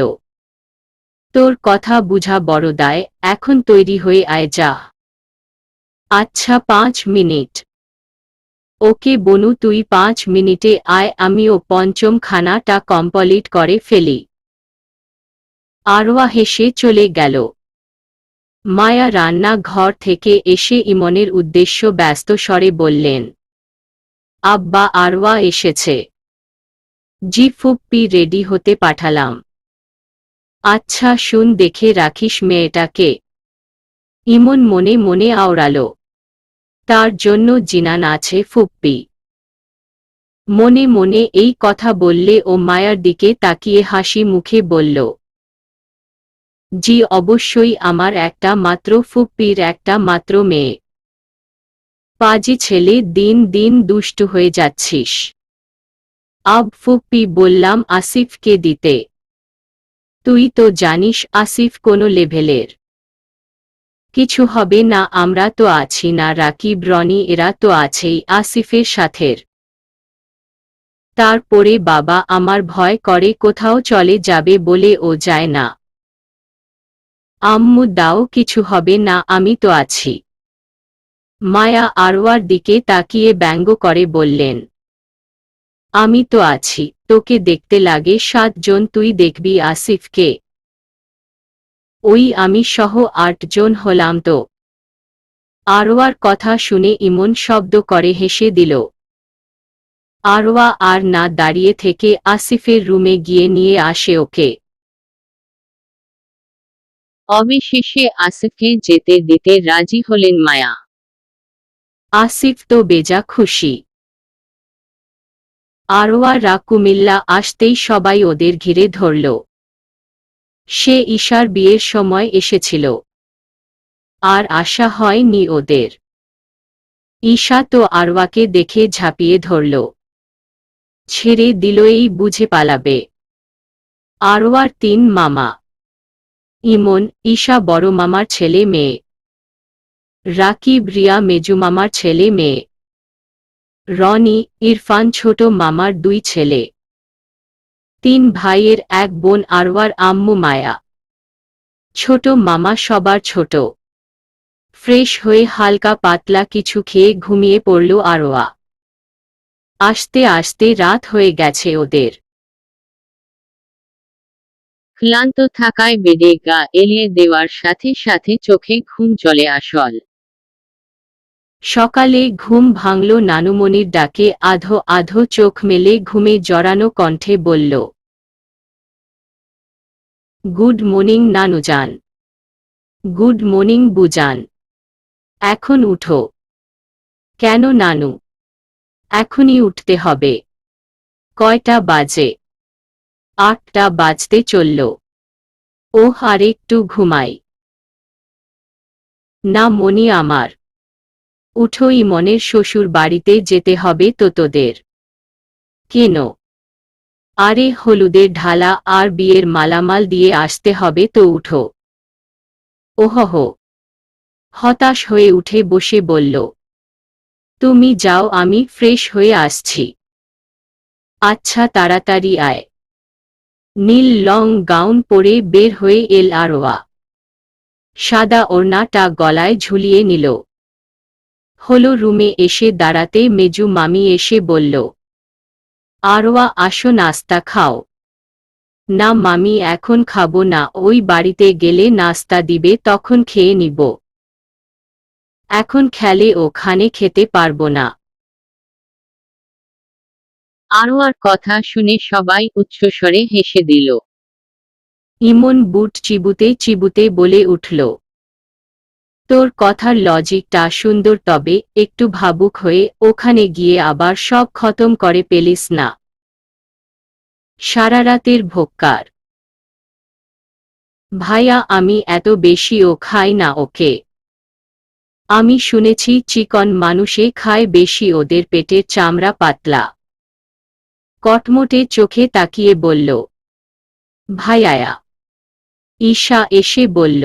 তোর কথা বুঝা বড় দায়, এখন তৈরি হয়ে আয় যা। আচ্ছা 5 মিনিট। ওকে বনু তুই 5 মিনিটে আয়, আমিও পঞ্চম খানাটা কমপ্লিট করে ফেলি। আরওয়া হেসে চলে গেল। মায়া রান্না ঘর থেকে এসে ইমনের উদ্দেশ্য ব্যস্ত স্বরে বললেন, আব্বা আরওয়া এসেছে। জি ফুপ্পি রেডি হতে পাঠালাম। আচ্ছা শুন দেখে রাখিস মেয়েটাকে। ইমন মনে মনে আওড়ালো, তার জন্য জিনান আছে ফুপ্পি। মনে মনে এই কথা বললে ও মায়ার দিকে তাকিয়ে হাসি মুখে বলল, জি অবশ্যই, আমার একটা মাত্র ফুপ্পির একটা মাত্র মেয়ে। পাজি ছেলে, দিন দিন দুষ্টু হয়ে যাচ্ছিস। আব ফুপ্পি বললাম আসিফকে দিতে। তুই তো জানিস আসিফ কোনো লেভেলের। কিছু হবে না, আমরা তো আছি না, রাকিব রনি এরা তো আছেই আসিফের সাথের। তারপরে বাবা আমার ভয় করে কোথাও চলে যাবে বলে ও যায় না। আম্মু দাও, কিছু হবে না, আমি তো আছি। মায়া আরওয়ার দিকে তাকিয়ে ব্যঙ্গ করে বললেন, আমি তো আছি, তোকে দেখতে লাগে 7 জন, তুই দেখবি আসিফকে। ওই আমি সহ 8 জন হলাম তো। আরওয়ার কথা শুনে ইমন শব্দ করে হেসে দিল। আরওয়া আর না দাঁড়িয়ে থেকে আসিফের রুমে গিয়ে নিয়ে আসে ওকে। অবশেষে আসিফকে যেতে দিতে রাজি হলেন মায়া। আসিফ তো বেজা খুশি। আরওয়ারা কুমিল্লা আসতেই সবাই ওদের ঘিরে ধরল। সে ঈশার বিয়ের সময় এসেছিল, আর আশা হয়নি ওদের। ঈশা তো আরওয়াকে দেখে ঝাঁপিয়ে ধরল, ছেড়ে দিল, এই বুঝে পালাবে। আরওয়ার 3 মামা, ইমন, ঈশা বড় মামার ছেলে মেয়ে, রাকিব রিয়া মেজু মামার ছেলে মেয়ে, রনি ইরফান ছোট মামার 2 ছেলে। 3 ভাইয়ের 1 বোন। আরওয়ার আম্মু মায়া, ছোট মামা সবার ছোট। ফ্রেশ হয়ে হালকা পাতলা কিছু খেয়ে ঘুমিয়ে পড়ল আরওয়া। আসতে আসতে রাত হয়ে গেছে ওদের। ক্লান্ত থাকায় বেডে গা এলিয়ে দেওয়ার সাথে সাথে চোখে ঘুম চলে আসল। সকালে ঘুম ভাঙল নানুমণির ডাকে। আধো আধো চোখ মেলে ঘুমে জড়ানো কণ্ঠে বলল, গুড মর্নিং নানুজান। গুড মর্নিং বুজান। এখন উঠো। কেন নানু? এখনই উঠতে হবে। কয়টা বাজে? 8টা বাজতে চলল। ওহ আর একটু ঘুমাই। না মনি আমার, উঠোই, মনের শ্বশুর বাড়িতে যেতে হবে তো তোদের। কেন? আরে হলুদের ঢালা আর বিয়ের মালামাল দিয়ে আসতে হবে তো, উঠো। ওহহ। হতাশ হয়ে উঠে বসে বলল, তুমি যাও, আমি ফ্রেশ হয়ে আসছি। আচ্ছা তাড়াতাড়ি আয়। নীল লং গাউন পরে বের হয়ে এল আরওয়া। সাদা ওড়নাটা গলায় ঝুলিয়ে নিল। হলো রুমে এসে দাঁড়াতে মেজু মামি এসে বলল, আরওয়া আসো, নাস্তা খাও। না মামি, এখন খাবো না, ওই বাড়িতে গেলে নাস্তা দিবে, তখন খেয়ে নিব। এখন খেলে ওখানে খেতে পারবো না। আরওয়ার কথা শুনে সবাই উচ্চস্বরে হেসে দিল। ইমন বুট চিবুতে চিবুতে বলে উঠল, তোর কথার লজিকটা সুন্দর, তবে একটু ভাবুক হয়ে ওখানে গিয়ে আবার সব খতম করে পেলিস না। সারারাতের ভোক্কার। ভাইয়া আমি এত বেশিও খাই না ওকে। আমি শুনেছি চিকন মানুষে খায় বেশি, ওদের পেটের চামড়া পাতলা। কটমটে চোখে তাকিয়ে বলল, ভাইয়া। ঈশা এসে বলল,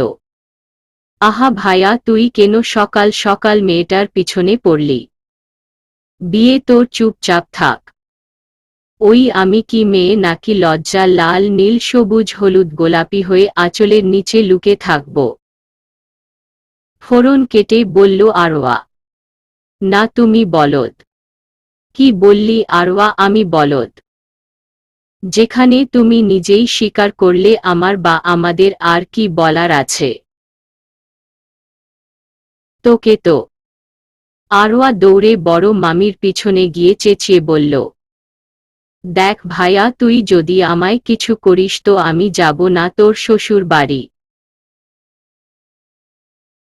আহা ভাইয়া, তুই কেন সকাল সকাল মেয়েটার পিছনে পড়লি? বিয়ে তোর, চুপচাপ থাক। ওই আমি কি মেয়ে নাকি লজ্জা লাল নীল সবুজ হলুদ গোলাপি হয়ে আঁচলের নিচে লুকে থাকব? ফোড়ন কেটে বলল আরওয়া। না তুমি বলদ। কি বললি আরওয়া, আমি বলদ? যেখানে তুমি নিজেই স্বীকার করলে আমার বা আমাদের আর কি বলার আছে? তোকে তো। আরওয়া দৌড়ে বড় মামির পিছনে গিয়ে চেঁচিয়ে বলল, দেখ ভাইয়া, তুই যদি আমায় কিছু করিস তো আমি যাব না তোর শ্বশুর বাড়ি।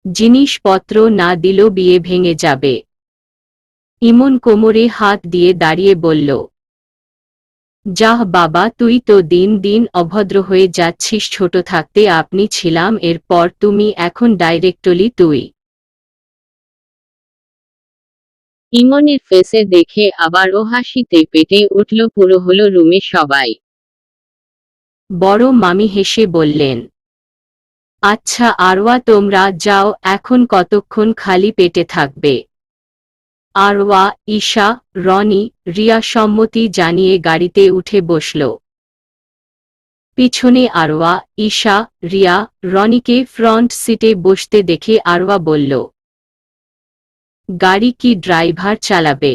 জিনিসপত্র না দিল বিয়ে ভেঙে যাবে। ইমন কোমরে হাত দিয়ে দাঁড়িয়ে বলল, যাহ বাবা, তুই তো দিন দিন অভদ্র হয়ে যাচ্ছিস। ছোট থাকতে আপনি ছিলাম, এরপর তুমি, এখন ডাইরেক্টলি তুই। ইমনের ফেসে দেখে আবারও হাসিতে পেটে উঠল পুরো হলো রুমে সবাই। বড় মামি হেসে বললেন, আচ্ছা আরওয়া, তোমরা যাও, এখন কতক্ষণ খালি পেটে থাকবে? আরওয়া, ঈশা, রনি, রিয়া সম্মতি জানিয়ে গাড়িতে উঠে বসল। পিছনে আরওয়া, ঈশা, রিয়া, রনিকে ফ্রন্ট সিটে বসতে দেখে আরওয়া বলল, গাড়ি কি ড্রাইভার চালাবে?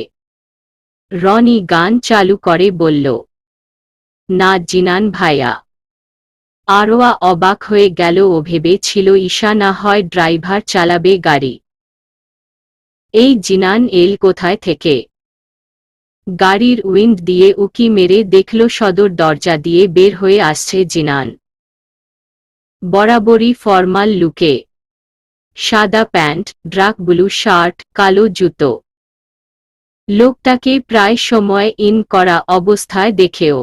রনি গান চালু করে বলল, না জিনান ভাইয়া। আরওয়া অবাক হয়ে গেল, ও ভেবেছিল ঈশা না হয় ড্রাইভার চালাবে গাড়ি। এই জিনান এল কোথায় থেকে? গাড়ির উইন্ড দিয়ে উকি মেরে দেখল সদর দরজা দিয়ে বের হয়ে আসছে জিনান। বরাবরই ফর্মাল লুকে, সাদা প্যান্ট, ডার্ক ব্লু শার্ট, কালো জুতো। লোকটাকে প্রায় সময় ইন করা অবস্থায় দেখেও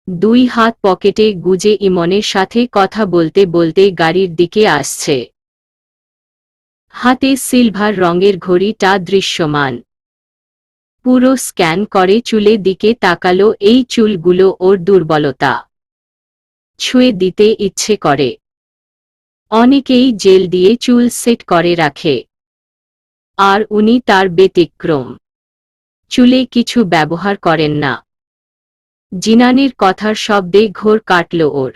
দুই হাত পকেটে গুজে ইমনের সাথে কথা বলতে বলতে গাড়ির দিকে আসছে। হাতে সিলভার রঙের ঘড়িটা দৃশ্যমান। পুরো স্ক্যান করে চুলের দিকে তাকালো। এই চুলগুলো ওর দুর্বলতা, ছুঁয়ে দিতে ইচ্ছে করে। অনেকেই জেল দিয়ে চুল সেট করে রাখে, আর উনি তার ব্যতিক্রম। চুলে কিছু ব্যবহার করেন না। জিনানের কথার শব্দে ঘোর কাটল ওর।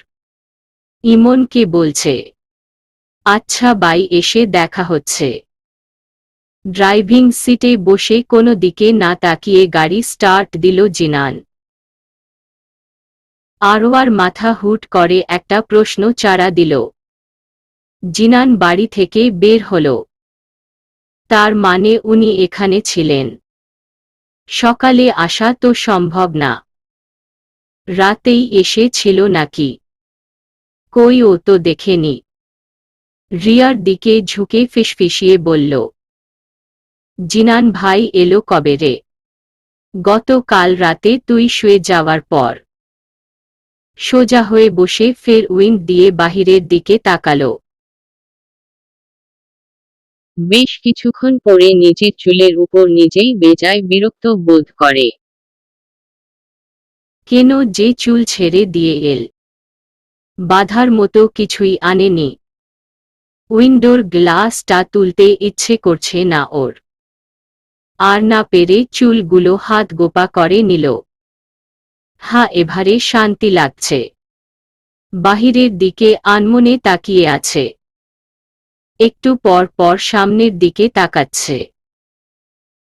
ইমন কে বলছে? আচ্ছা বাই, এসে দেখা হচ্ছে। ড্রাইভিং সিটে বসে কোনো দিকে না তাকিয়ে গাড়ি স্টার্ট দিল জিনান। আরওয়ার মাথা হুট করে একটা প্রশ্ন চারা দিল। জিনান বাড়ি থেকে বের হল, তার মানে উনি এখানে ছিলেন? সকালে আসা তো সম্ভব না। রাতেই এসে ছিল নাকি? কই, ও তো দেখেনি। রিয়ার দিকে ঝুঁকে ফিসফিসিয়ে বলল, জিনান ভাই এলো কবে রে? গতকাল রাতে তুই শুয়ে যাওয়ার পর। সোজা হয়ে বসে ফের উইন্ড দিয়ে বাহিরের দিকে তাকালো। বেশ কিছুক্ষণ পরে নিজের চুলের উপর নিজেই বেজায় বিরক্ত বোধ করে। কেন যে চুল ছেড়ে দিয়ে এল? বাধার মতো কিছুই আনেনি। উইন্ডোর গ্লাসটা তুলতে ইচ্ছে করছে না ওর। আর না পেরে চুলগুলো হাত গোপা করে নিল। এবারে শান্তি লাগছে। বাহিরের দিকে আনমনে তাকিয়ে আছে। একটু পর পর সামনের দিকে তাকাচ্ছে।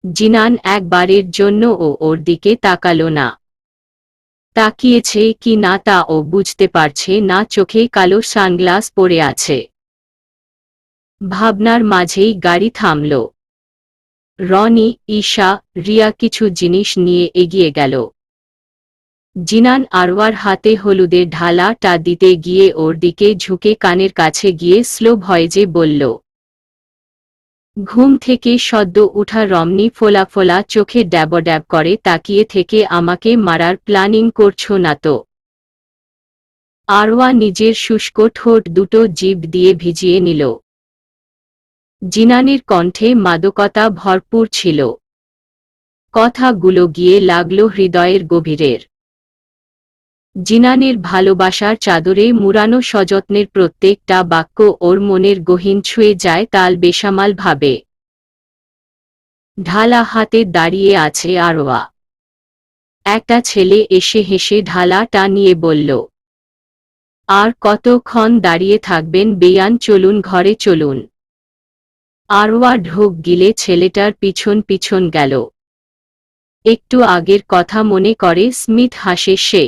জিনান একবারের জন্য ওর দিকে তাকালো না। তাকিয়েছে কি না তা ও বুঝতে পারছে না, চোখে কালো সানগ্লাস পরে আছে। ভাবনার মাঝেই গাড়ি থামল। রনি, ঈশা, রিয়া কিছু জিনিস নিয়ে এগিয়ে গেল। জিনান আরওয়ার হাতে হলুদের ঢালাটা দিতে গিয়ে ওর দিকে ঝুঁকে কানের কাছে গিয়ে স্লো ভয়েজে বলল, ঘুম থেকে সদ্য উঠা রমনি ফোলা ফোলা চোখে ড্যাব করে তাকিয়ে থেকে আমাকে মারার প্ল্যানিং করছো না তো? আরওয়া নিজের শুষ্ক ঠোঁট দুটো জিভ দিয়ে ভিজিয়ে নিল। জিনানের কণ্ঠে মাদকতা ভরপুর ছিল। কথাগুলো গিয়ে লাগল হৃদয়ের গভীরের। জিনানের ভালোবাসার চাদরে মুড়ানো সযত্নের প্রত্যেকটা বাক্য ওর মনের গহীন ছুঁয়ে যায় তাল বেসামাল ভাবে। ঢালা হাতে দাঁড়িয়ে আছে আরওয়া। একটা ছেলে এসে হেসে ঢালাটা নিয়ে বলল, আর কতক্ষণ দাঁড়িয়ে থাকবেন বেয়ান, চলুন ঘরে চলুন। আরওয়া ঢোক গিলে ছেলেটার পিছন পিছন গেল। একটু আগের কথা মনে করে স্মিথ হাসে সে।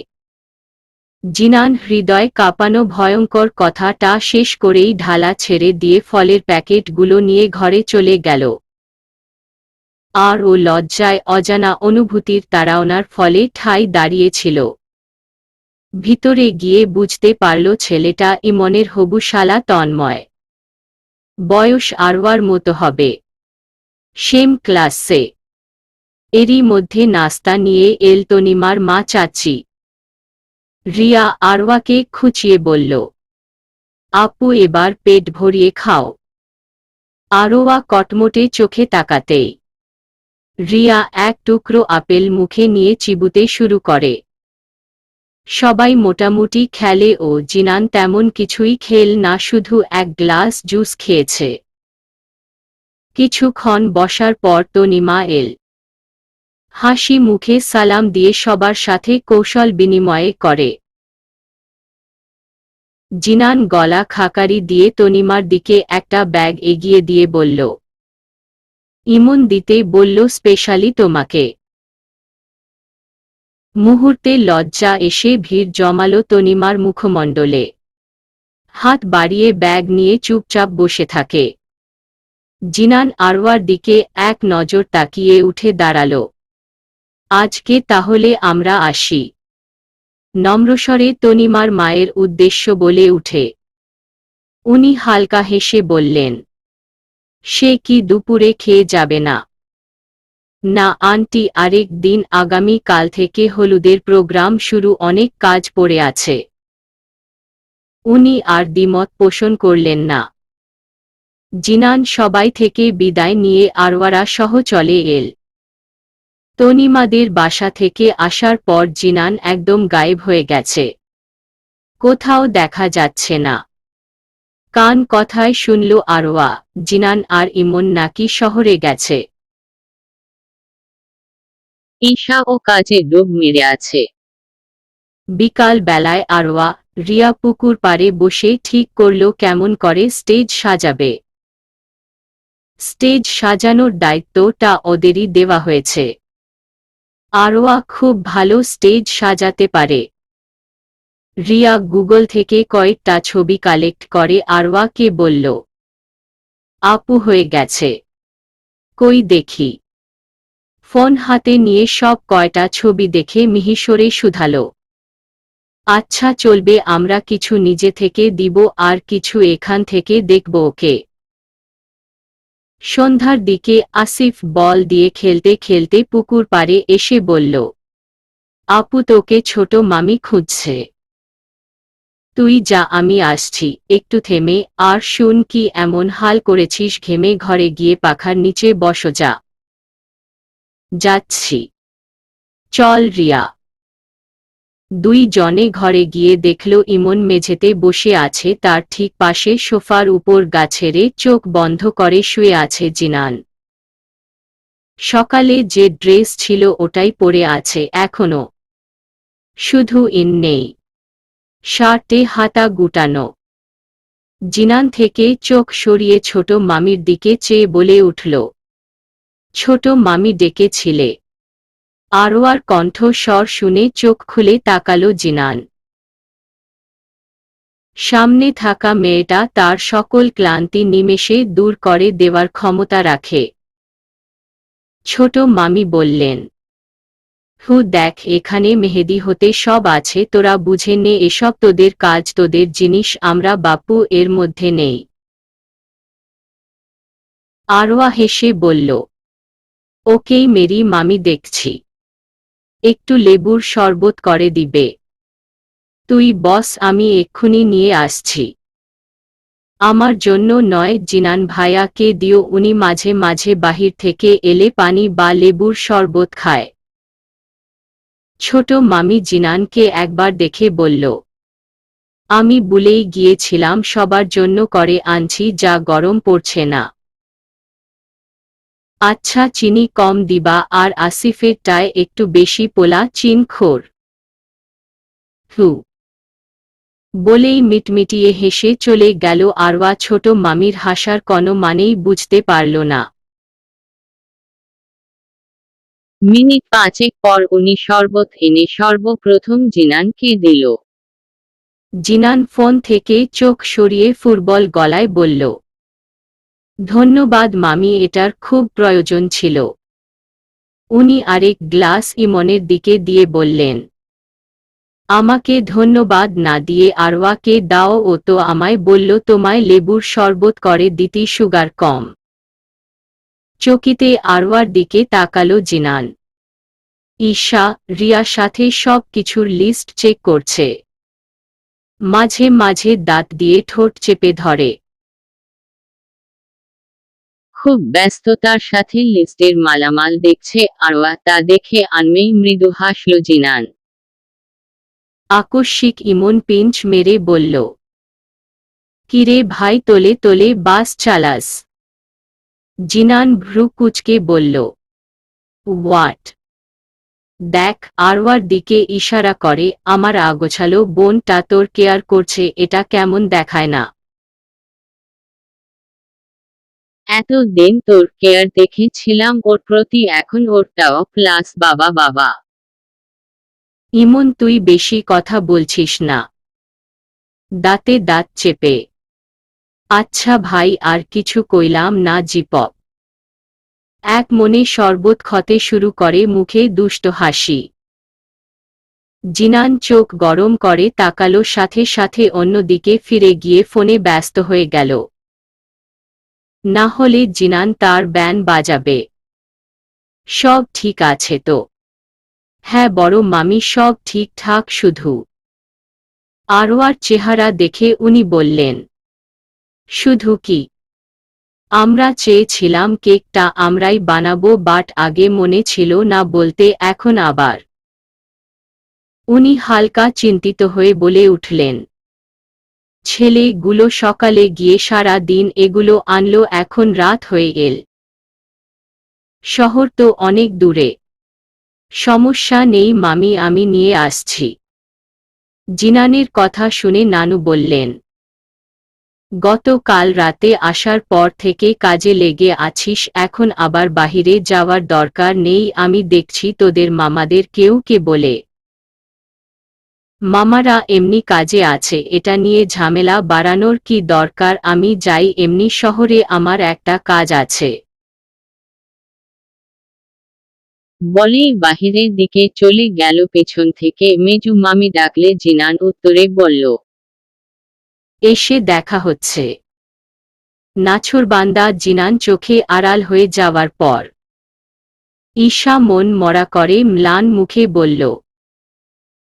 জিনান হৃদয় কাঁপানো ভয়ঙ্কর কথাটা শেষ করেই ঢালা ছেড়ে দিয়ে ফলের প্যাকেটগুলো নিয়ে ঘরে চলে গেল। আর ও লজ্জায় অজানা অনুভূতির তাড়াওনার ফলে ঠাই দাঁড়িয়েছিল। ভিতরে গিয়ে বুঝতে পারল ছেলেটা ইমনের হবু শালা তন্ময়। বয়স আরওয়ার মতো হবে, সেম ক্লাসে। এরই মধ্যে নাস্তা নিয়ে এল তনিমার মা চাচি। রিয়া আরওয়াকে খুঁচিয়ে বলল, আপু এবার পেট ভরিয়ে খাও। আরওয়া কটমটে চোখে তাকাতেই রিয়া এক টুকরো আপেল মুখে নিয়ে চিবুতে শুরু করে। সবাই মোটামুটি খেলে ও জিনান তেমন কিছুই খেল না, শুধু এক গ্লাস জুস খেয়েছে। কিছুক্ষণ বসার পর তনিমা এল। হাসি মুখে সালাম দিয়ে সবার সাথে কৌশল বিনিময়ে করে। জিনান গলা খাকারি দিয়ে তনিমার দিকে একটা ব্যাগ এগিয়ে দিয়ে বলল, ইমন দিতে বলল স্পেশালি তোমাকে। মুহূর্তে লজ্জা এসে ভিড় জমালো তনিমার মুখমণ্ডলে। হাত বাড়িয়ে ব্যাগ নিয়ে চুপচাপ বসে থাকে। জিনান আরওয়ার দিকে এক নজর তাকিয়ে উঠে দাঁড়াল। আজকে তাহলে আমরা আসি। নম্রস্বরে তনিমার মায়ের উদ্দেশ্য বলে উঠে। উনি হালকা হেসে বললেন, সে কি দুপুরে খেয়ে যাবে না? না আন্টি, আরেক দিন, আগামী কাল থেকে হলুদের প্রোগ্রাম শুরু, অনেক কাজ পড়ে আছে। উনি আর দ্বিমত পোষণ করলেন না। জিনান সবাই থেকে বিদায় নিয়ে আরওয়ারা সহ চলে এল। তনিমাদের বাসা থেকে আসার পর জিনান একদম গায়েব হয়ে গেছে। কোথাও দেখা যাচ্ছে না। কান কথায় শুনল আরওয়া, জিনান আর ইমন নাকি শহরে গেছে। ঈশা ও কাজে ডুব মেরে আছে। বিকাল বেলায় আরওয়া, রিয়া পুকুর পাড়ে বসে ঠিক করল কেমন করে স্টেজ সাজাবে। স্টেজ সাজানোর দায়িত্বটা ওদেরই দেওয়া হয়েছে। আরওয়া খুব ভালো স্টেজ সাজাতে পারে। রিয়া গুগল থেকে কয়েকটা ছবি কালেক্ট করে আরওয়াকে বলল, আপু হয়ে গেছে, কই দেখি। ফোন হাতে নিয়ে সব কয়টা ছবি দেখে মিহিসরে শুধালো, আচ্ছা চলবে, আমরা কিছু নিজে থেকে দিব আর কিছু এখান থেকে দেখব ওকে। সন্ধ্যার দিকে আসিফ বল দিয়ে খেলতে খেলতে পুকুর পাড়ে এসে বলল, আপু তোকে ছোট মামি খুঁজছে। তুই যা, আমি আসছি। একটু থেমে, আর শুন, কি এমন হাল করেছিস, ঘেমে ঘরে গিয়ে পাখার নিচে বসো যা। যাচ্ছি। চল রিয়া। দুই জনে ঘরে গিয়ে দেখল ইমন মেঝেতে বসে আছে, তার ঠিক পাশে সোফার উপর গা ছেড়ে চোখ বন্ধ করে শুয়ে আছে জিনান। সকালে যে ড্রেস ছিল ওটাই পরে আছে এখনো, শুধু ইন নেই, শার্টে হাতা গুটানো। জিনান থেকে চোখ সরিয়ে ছোট মামির দিকে চেয়ে বলে উঠল, ছোট মামি ডেকেছিলে? আরওয়ার কণ্ঠ স্বর শুনে চোখ খুলে তাকালো জিনান। সামনে থাকা মেয়েটা তার সকল ক্লান্তি নিমেষে দূর করে দেওয়ার ক্ষমতা রাখে। ছোট মামি বললেন, দেখ, এখানে মেহেদি হতে সব আছে, তোরা বুঝে নে, এসব তোদের কাজ, তোদের জিনিস, আমরা বাপু এর মধ্যে নেই। আরওয়া হেসে বলল, ওকেই মেরি মামি, দেখছি। একটু লেবুর শরবত করে দিবে? তুই বস, আমি এক্ষুনি নিয়ে আসছি। আমার জন্য নয়, জিনান ভাইয়াকে দিও, উনি মাঝে মাঝে বাহির থেকে এলে পানি বা লেবুর শরবত খায়। ছোট মামি জিনানকে একবার দেখে বলল, আমি ভুলেই গিয়েছিলাম, সবার জন্য করে আনছি, যা গরম পড়ছে না। আচ্ছা চিনি কম দিবা আর আসিফেরটায় একটু বেশি পোলা চিনখোর। হু বলেই মিটমিটিয়ে হেসে চলে গেল আরওয়া। ছোট মামির হাসার কোনো মানেই বুঝতে পারল না। মিনিট 5 পর উনি শরবত এনে সর্বপ্রথম জিনানকে দিল। জিনান ফোন থেকে চোখ সরিয়ে ফুটবল গলায় বলল, ধন্যবাদ মামি, এটার খুব প্রয়োজন ছিল। উনি আরেক গ্লাস ইমনের দিকে দিয়ে বললেন, আমাকে ধন্যবাদ না দিয়ে আরওয়াকে দাও, ও তো আমায় বলল তোমায় লেবুর শরবত করে দিতে, সুগার কম। চকিতে আরওয়ার দিকে তাকালো জিনান। ঈশা, রিয়া সাথে সব কিছুর লিস্ট চেক করছে। মাঝে মাঝে দাঁত দিয়ে ঠোঁট চেপে ধরে। খুব ব্যস্ততার সাথে লিস্টের মালামাল দেখছে আরওয়া, তা দেখে আনমেই মৃদু হাসল জিনান। আকস্মিক ইমন পিঞ্চ মেরে বলল, কিরে ভাই, তোলে তোলে বাস চালাস? জিনান ভ্রু কুচকে বলল, হোয়াট? দেখ, আরওয়ার দিকে ইশারা করে, আমার আগোছালো বোনটা তোর কেয়ার করছে, এটা কেমন দেখায় না? এতদিন তোর কেয়ার দেখেছিলাম ওর প্রতি, এখন ওরটাও প্লাস। বাবা বাবা। ইমন, তুই বেশি কথা বলছিস না। দাঁতে দাঁত চেপে, আচ্ছা ভাই, আর কিছু কইলাম না জিপপ। এক মনে শরবত খতে শুরু করে, মুখে দুষ্ট হাসি। জিনান চোখ গরম করে তাকালো, সাথে সাথে অন্যদিকে ফিরে গিয়ে ফোনে ব্যস্ত হয়ে গেল। না হলে জিনান তার ব্যান্ড বাজাবে। সব ঠিক আছে তো? হ্যাঁ বড় মামি, সব ঠিকঠাক, শুধু। আরওয়ার চেহারা দেখে উনি বললেন, শুধু কি? আমরা চেয়েছিলাম কেকটা আমরাই বানাবো, বাট আগে মনে ছিল না বলতে, এখন আবার। উনি হালকা চিন্তিত হয়ে বলে উঠলেন, ছেলেগুলো সকালে গিয়ে সারা দিন এগুলো আনলো, এখন রাত হয়ে এল। শহর তো অনেক দূরে। সমস্যা নেই মামি, আমি নিয়ে আসছি। জিনানের কথা শুনে নানু বললেন, গতকাল রাতে আসার পর থেকে কাজে লেগে আছিস, এখন আবার বাহিরে যাওয়ার দরকার নেই। আমি দেখছি তোদের মামাদের কেউ কে বলে, মামারা এমনি কাজে আছে, এটা নিয়ে ঝামেলা বাড়ানোর কি দরকার? আমি যাই এমনি, শহরে আমার একটা কাজ আছে। বলেই বাহিরের দিকে চলে গেল। পেছন থেকে মেজু মামি ডাকলে জিনান উত্তরে বলল, এসে দেখা হচ্ছে। নাছোড়বান্দা জিনান চোখে আড়াল হয়ে যাওয়ার পর ঈশা মন মরা করে ম্লান মুখে বলল,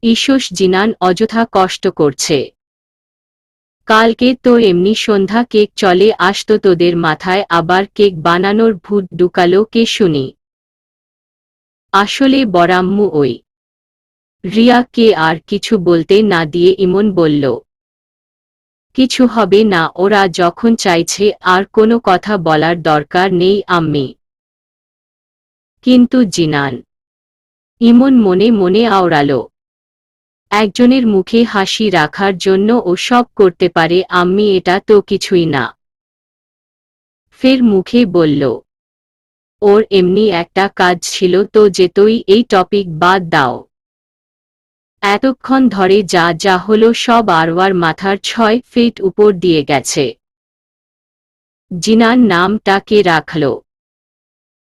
ঈশোস, জিনান অযথা কষ্ট করছে। কালকে তো এমনি সন্ধ্যা কেক চলে আসতো, তোদের মাথায় আবার কেক বানানোর ভূত ঢুকালো কে শুনি? আসলে বড়াম্মু ওই। রিয়াকে আর কিছু বলতে না দিয়ে ইমন বলল, কিছু হবে না, ওরা যখন চাইছে আর কোনো কথা বলার দরকার নেই আম্মি। কিন্তু জিনান। ইমন মনে মনে আওড়ালো, একজনের মুখে হাসি রাখার জন্য ও সব করতে পারে আম্মি, এটা তো কিছুই না। ফের মুখে বলল, ওর এমনি একটা কাজ ছিল তো যেতই, এই টপিক বাদ দাও। এতক্ষণ ধরে যা যা হলো সব আরওয়ার মাথার 6 ফিট উপর দিয়ে গেছে। জিনান নামটা কে রাখল?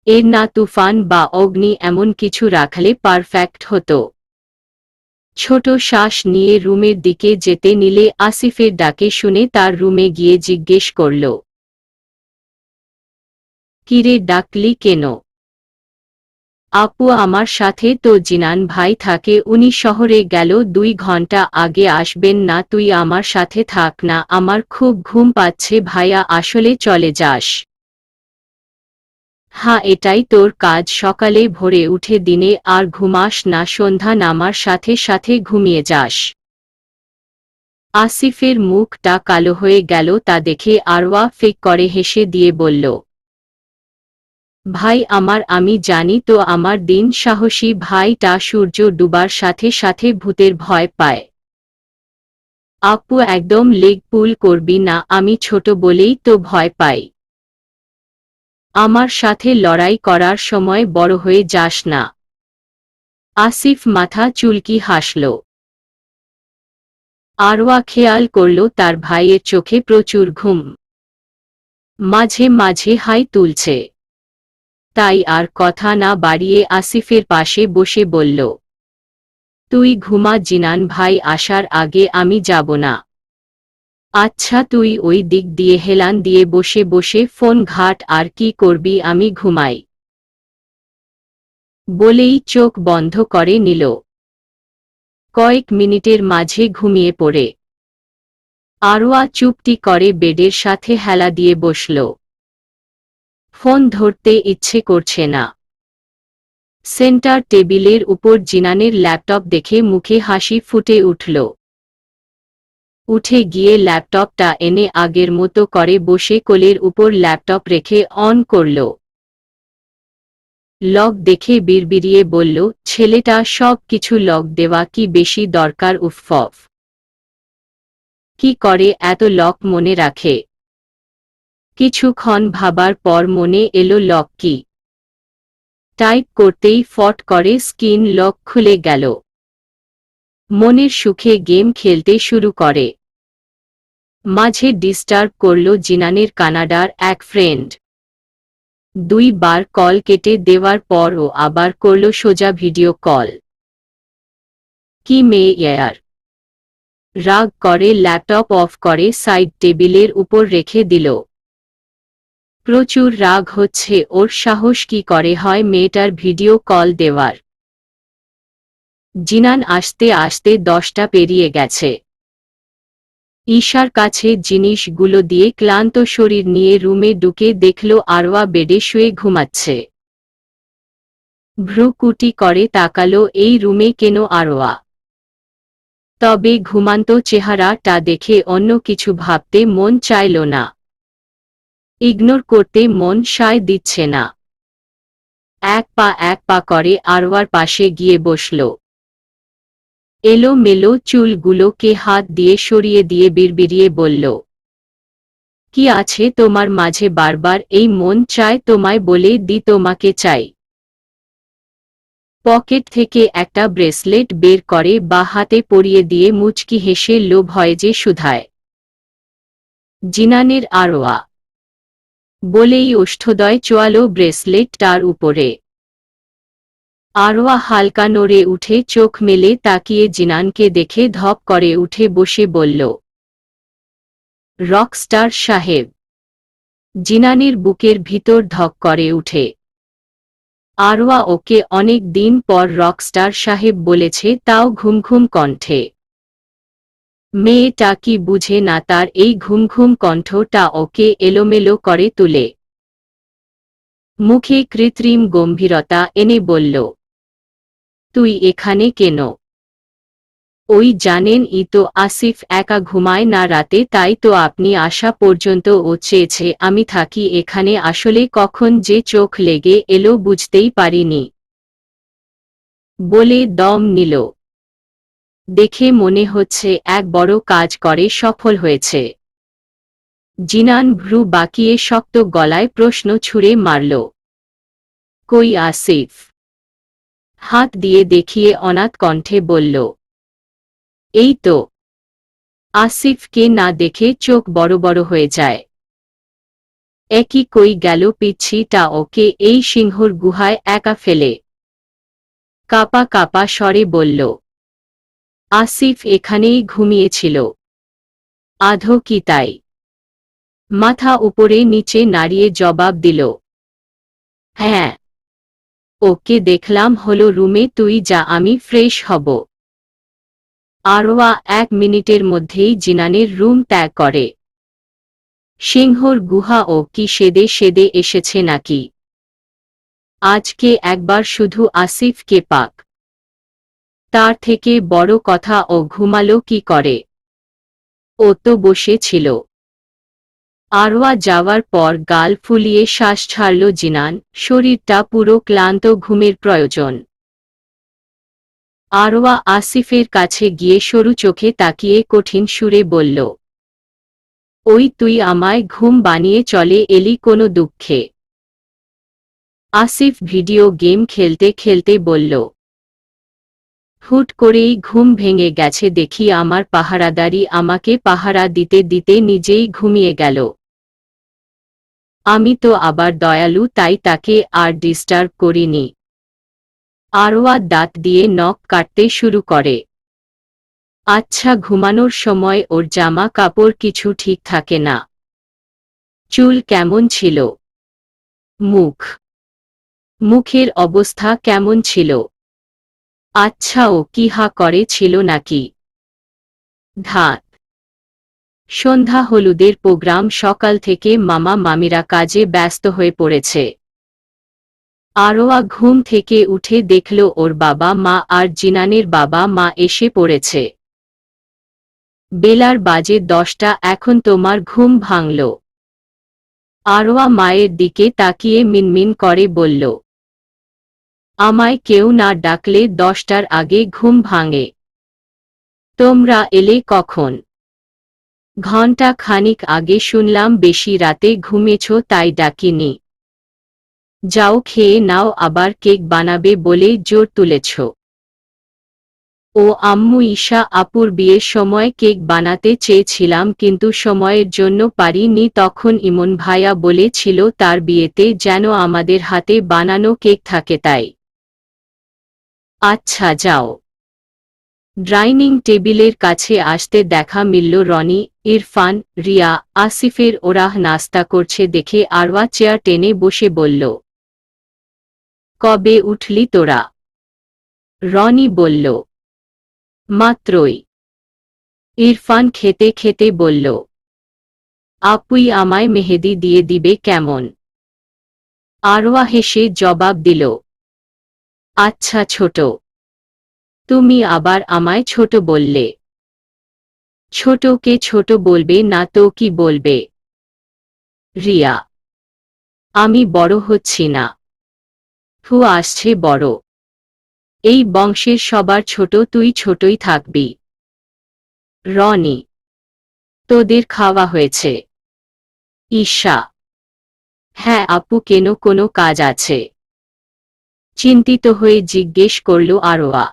এর না তুফান বা অগ্নি এমন কিছু রাখলে পারফেক্ট হতো। ছোট শ্বাস নিয়ে রুমের দিকে যেতে নিলে আসিফের ডাকে শুনে তার রুমে গিয়ে জিজ্ঞেস করল, কিরে ডাকলি কেন? আপু আমার সাথে তো জিনান ভাই থাকে, উনি শহরে গেল 2 ঘন্টা আগে, আসবেন না? তুই আমার সাথে থাক না, আমার খুব ঘুম পাচ্ছে ভাইয়া, আসলে চলে যাস? হ্যাঁ এটাই তোর কাজ, সকালে ভোরে উঠে দিনে আর ঘুমাস না, সন্ধ্যা নামার সাথে সাথে ঘুমিয়ে যাস। আসিফের মুখটা কালো হয়ে গেল, তা দেখে আরওয়া ফিক করে হেসে দিয়ে বলল, ভাই আমার, আমি জানি তো আমার দিন। সাহসী ভাইটা সূর্য ডুবার সাথে সাথে ভূতের ভয় পায়। আপু একদম লেগ পুল করবি না, আমি ছোট বলেই তো ভয় পাই। আমার সাথে লড়াই করার সময় বড় হয়ে যাস না। আসিফ মাথা চুলকি হাসল। আরওয়া খেয়াল করল তার ভাইয়ের চোখে প্রচুর ঘুম, মাঝে মাঝে হাই তুলছে। তাই আর কথা না বাড়িয়ে আসিফের পাশে বসে বলল, তুই ঘুমা জিনান ভাই আসার আগে আমি যাব না। আচ্ছা তুই ওই দিক দিয়ে হেলান দিয়ে বসে বসে ফোন ঘাট, আর কি করবি, আমি ঘুমাই। বলেই চোখ বন্ধ করে নিল। কয়েক মিনিটের মাঝে ঘুমিয়ে পড়ে। আরওয়া চুপটি করে বেডের সাথে হেলা দিয়ে বসল। ফোন ধরতে ইচ্ছে করছে না। সেন্টার টেবিলের উপর জিনানের ল্যাপটপ দেখে মুখে হাসি ফুটে উঠল। উঠে গিয়ে ল্যাপটপটা এনে আগের মতো করে বসে কোলের উপর ল্যাপটপ রেখে অন করল। লক দেখে বিড়বিড়িয়ে বলল, ছেলেটা সব কিছু লক দেওয়া কি বেশি দরকার? উফফ, কি করে এত লক মনে রাখে। কিছুক্ষণ ভাবার পর মনে এলো লক কি। টাইপ করতেই ফট করে স্ক্রিন লক খুলে গেল। মনের সুখে গেম খেলতে শুরু করে। মাঝে ডিস্টার্ব করল জিনানের কানাডার এক ফ্রেন্ড। 2 বার কল কেটে দেওয়ার পরও আবার করল সোজা ভিডিও কল। কি মেয়ে ইয়ার! রাগ করে ল্যাপটপ অফ করে সাইড টেবিলের উপর রেখে দিল। প্রচুর রাগ হচ্ছে ওর, সাহস কি করে হয় মেয়েটার ভিডিও কল দেওয়ার। জিনান আসতে আসতে 10টা পেরিয়ে গেছে। ঈশার কাছে জিনিসগুলো দিয়ে ক্লান্ত শরীর নিয়ে রুমে ঢুকে দেখল আরওয়া বেডে শুয়ে ঘুমাচ্ছে। ভ্রুকুটি করে তাকালো, এই রুমে কেন আরওয়া? তবে ঘুমান্ত চেহারাটা দেখে অন্য কিছু ভাবতে মন চাইল না। ইগনোর করতে মন সায় দিচ্ছে না। এক পা করে আরওয়ার পাশে গিয়ে বসল। এলোমেলো চুলগুলোকে হাত দিয়ে সরিয়ে দিয়ে বিড়বিড়িয়ে বলল, কি আছে তোমার মাঝে বারবার এই মন চায় তোমায় বলে দি তোমাকে চাই। পকেট থেকে একটা ব্রেসলেট বের করে বা হাতে পরিয়ে দিয়ে মুচকি হেসে লো ভয়েজে শুধায়। জিনানের আরওয়া বলেই ওষ্ঠদয় চোয়ালো ব্রেসলেটটার উপরে। আরওয়া হালকা নড়ে উঠে চোখ মেলে তাকিয়ে জিনানকে দেখে ধপ করে উঠে বসে বলল, রকস্টার সাহেব। জিনানের বুকের ভিতর ধক করে উঠে। আরওয়া ওকে অনেক দিন পর রকস্টার সাহেব বলেছে, তাও ঘুম ঘুম কণ্ঠে। মেয়েটা কি বুঝে না তার এই ঘুম ঘুম কণ্ঠটা ওকে এলোমেলো করে তুলে। মুখে কৃত্রিম গম্ভীরতা এনে বলল, তুই এখানে কেন? ওই জানেন ই তো আসিফ একা ঘুমায় না রাতে, তাই তো আপনি আসা পর্যন্ত ও চেয়েছে আমি থাকি এখানে। আসলে কখন যে চোখ লেগে এলো বুঝতেই পারিনি। বলে দম নিল। দেখে মনে হচ্ছে এক বড় কাজ করে সফল হয়েছে। জিনান ভ্রু বাঁকিয়ে শক্ত গলায় প্রশ্ন ছুঁড়ে মারল, কই আসিফ? হাত দিয়ে দেখিয়ে অনাথ কণ্ঠে বলল, এই তো। আসিফকে না দেখে চোখ বড় বড় হয়ে যায়। একই কই গেল পিচ্ছিটা ওকে এই সিংহর গুহায় একা ফেলে? কাপা কাপা স্বরে বলল, আসিফ এখানেই ঘুমিয়েছিল। আধো কি তাই? মাথা উপরে নিচে নাড়িয়ে জবাব দিল, হ্যাঁ। ওকে দেখলাম হলো রুমে, তুই যা আমি ফ্রেশ হব। আরওয়া 1 মিনিটের মধ্যেই জিনানের রুম ত্যাগ করে। সিংহর গুহা ও কি সেদে সেদে এসেছে নাকি? আজকে একবার শুধু আসিফকে পাক। তার থেকে বড় কথা, ও ঘুমালো কি করে? ও তো বসে ছিল। আরওয়া যাওয়ার পর গাল ফুলিয়ে শ্বাস ছাড়ল জিনান, শরীরটা পুরো ক্লান্ত, ঘুমের প্রয়োজন। আরওয়া আসিফের কাছে গিয়ে সরু চোখে তাকিয়ে কঠিন সুরে বলল, ওই তুই আমায় ঘুম বানিয়ে চলে এলি কোনো দুঃখে? আসিফ ভিডিও গেম খেলতে খেলতে বলল, হুট করেই ঘুম ভেঙে গেছে দেখি আমার পাহারাদারি আমাকে পাহারা দিতে দিতে নিজেই ঘুমিয়ে গেল। আমি তো আবার দয়ালু, তাই তাকে আর ডিস্টার্ব করিনি। আরওয়া দাঁত দিয়ে নখ কাটতে শুরু করে। আচ্ছা, ঘুমানোর সময় ওর জামা কাপড় কিছু ঠিক থাকে না? চুল কেমন ছিল? মুখের অবস্থা কেমন ছিল? আচ্ছা, ও কি হা করে ছিল নাকি? ধাত। সন্ধ্যা হলুদের প্রোগ্রাম, সকাল থেকে মামা মামিরা কাজে ব্যস্ত হয়ে পড়েছে। আরওয়া ঘুম থেকে উঠে দেখল ওর বাবা মা আর জিনানের বাবা মা এসে পড়েছে। বেলার বাজে 10টা, এখন তোমার ঘুম ভাঙল? আরওয়া মায়ের দিকে তাকিয়ে মিনমিন করে বলল, আমায় কেউ না ডাকলে 10টার আগে ঘুম ভাঙে। তোমরা এলে কখন? ঘণ্টা খানিক আগে, শুনলাম বেশি রাতে ঘুমেছ তাই ডাকিনি। যাও খেয়ে নাও, আবার কেক বানাবে বলে জোর তুলেছ। ও আম্মু, ঈশা আপুর বিয়ের সময় কেক বানাতে চেয়েছিলাম কিন্তু সময়ের জন্য পারিনি, তখন ইমন ভাইয়া বলেছিল তার বিয়েতে যেন আমাদের হাতে বানানো কেক থাকে, তাই। আচ্ছা যাও। ডাইনিং টেবিলের কাছে আসতে দেখা মিলল রনি, ইরফান, রিয়া, আসিফের। ওরা নাস্তা করছে দেখে আরওয়া চেয়ার টেনে বসে বলল, কবে উঠলি তোরা? রনি বলল, মাত্রই। ইরফান খেতে খেতে বলল, আপুই আমায় মেহেদি দিয়ে দিবে কেমন? আরওয়া হেসে জবাব দিল, আচ্ছা ছোট। তুমি আবার আমায় ছোট বললে। ছোটকে ছোট বলবে না তো কি বলবে? রিয়া, আমি বড় হচ্ছি না। হু আসছে বড়। এই বংশের সবার ছোট, তুই ছোটই থাকবি। রনি, তোদের খাওয়া হয়েছে? ঈশা, হ্যাঁ আপু, কেন, কোনো কাজ আছে? চিন্তিত হয়ে জিজ্ঞেস করল আরওয়া।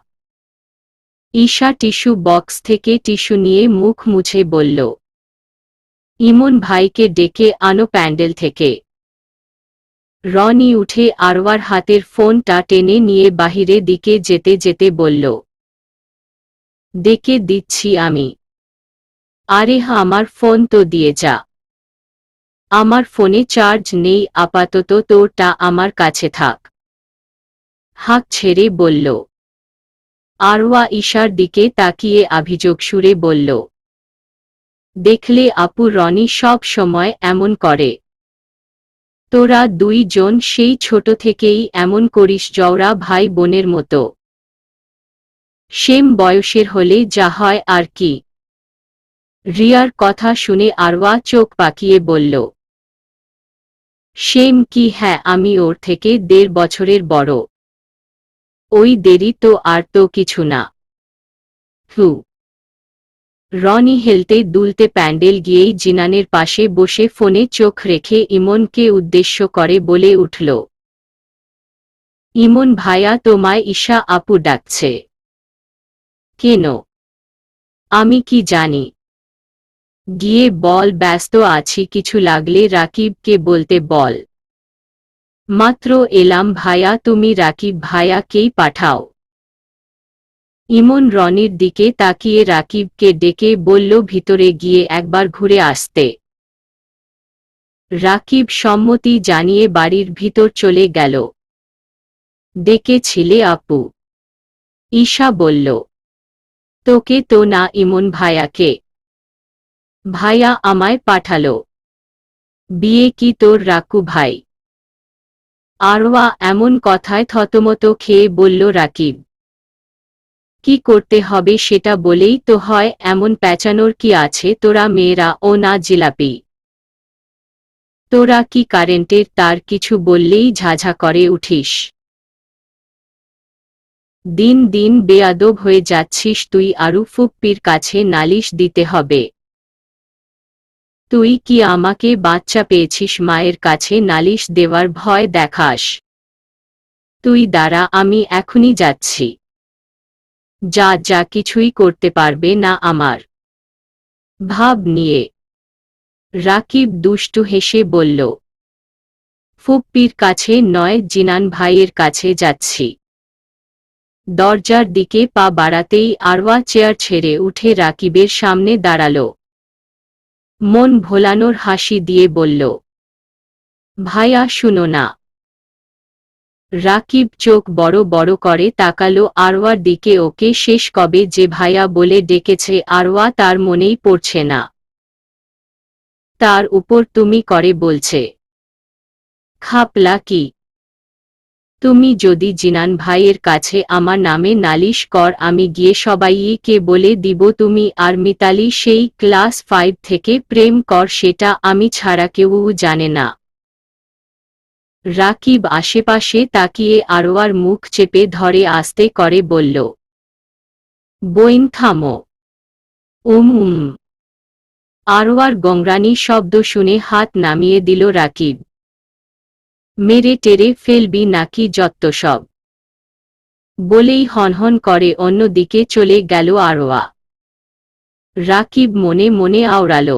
ঈশা টিস্যু বক্স থেকে টিস্যু নিয়ে মুখ মুছে বলল, ইমন ভাইকে ডেকে আনো প্যান্ডেল থেকে। রনি উঠে আরওয়ার হাতের ফোনটা টেনে নিয়ে বাহিরে দিকে যেতে যেতে বলল, ডেকে দিচ্ছি আমি। আরে আমার ফোন তো দিয়ে যা। আমার ফোনে চার্জ নেই আপাতত, তোরটা আমার কাছে থাক। হাঁক ছেড়ে বলল। আরওয়া ঈশার দিকে তাকিয়ে অভিযোগ সুরে বলল, দেখলে আপু, রনি সব সময় এমন করে। তোরা দুইজন সেই ছোট থেকেই এমন করিস, জওরা ভাই বোনের মতো। সেম বয়সের হলে যা হয় আর কি। রিয়ার কথা শুনে আরওয়া চোখ পাকিয়ে বলল, সেম কি? হ্যাঁ, আমি ওর থেকে 1.5 বছরের বড়। ওই দেরি তো, আর তো কিছু না। হু। রনি হেলতে দুলতে প্যান্ডেল গিয়েই জিনানের পাশে বসে ফোনে চোখ রেখে ইমনকে উদ্দেশ্য করে বলে উঠল, ইমন ভাইয়া, তোমায় ঈশা আপু ডাকছে। কেন? আমি কি জানি? গিয়ে বল ব্যস্ত আছি, কিছু লাগলে রাকিবকে বলতে বল। মাত্র এলাম ভাইয়া, তুমি রাকিব ভাইয়াকেই পাঠাও। ইমন রনির দিকে তাকিয়ে রাকিবকে ডেকে বলল ভিতরে গিয়ে একবার ঘুরে আসতে। রাকিব সম্মতি জানিয়ে বাড়ির ভিতর চলে গেল। ডেকেছিলে আপু? ঈশা বলল, তোকে তো না, ইমন ভাইয়াকে। ভাইয়া আমায় পাঠালো। বিয়ে কি তোর রাকু ভাই? আরওয়া এমন কথায় থতমত খেয়ে বলল, রাকিব। কি করতে হবে সেটা বলেই তো হয়, এমন প্যাঁচানোর কি আছে? তোরা মেয়েরা ও না জিলাপি। তোরা কি কারেন্টের তার কিছু বললেই ঝাঝা করে উঠিস? দিন দিন বেয়াদব হয়ে যাচ্ছিস তুই, আরু ফুপ্পির কাছে নালিশ দিতে হবে। তুই কি আমাকে বাচ্চা পেয়েছিস মায়ের কাছে নালিশ দেওয়ার ভয় দেখাস? তুই দাঁড়া, আমি এখনই যাচ্ছি। যা যা, কিছুই করতে পারবে না আমার ভাব নিয়ে। রাকিব দুষ্টু হেসে বলল, ফুপ্পির কাছে নয়, জিনান ভাইয়ের কাছে যাচ্ছি। দরজার দিকে পা বাড়াতেই আরওয়া চেয়ার ছেড়ে উঠে রাকিবের সামনে দাঁড়াল। মন ভোলানোর হাসি দিয়ে বলল, ভাইয়া শুনো না। রাকিব চোখ বড় বড় করে তাকালো আরওয়ার দিকে। ওকে শেষ কবে যে ভাইয়া বলে ডেকেছে আরওয়া তার মনেই পড়ছে না। তার উপর তুমি করে বলছে। খাপলা কি? তুমি যদি জিনান ভাইয়ের কাছে আমার নামে নালিশ কর, আমি গিয়ে সবাইকে বলে দিব তুমি আর মিতালি সেই ক্লাস 5 থেকে প্রেম কর, সেটা আমি ছাড়া কেউ জানে না। রাকিব আশেপাশে তাকিয়ে আরওয়ার মুখ চেপে ধরে আস্তে করে বলল, বইন থামো। উম। আরওয়ার গংরানি শব্দ শুনে হাত নামিয়ে দিল রাকিব। মেরে টেরে ফেলবি নাকি যত্ত সব? বলেই হনহন করে অন্য দিকে চলে গেল আরওয়া। রাকিব মনে মনে আওড়াল,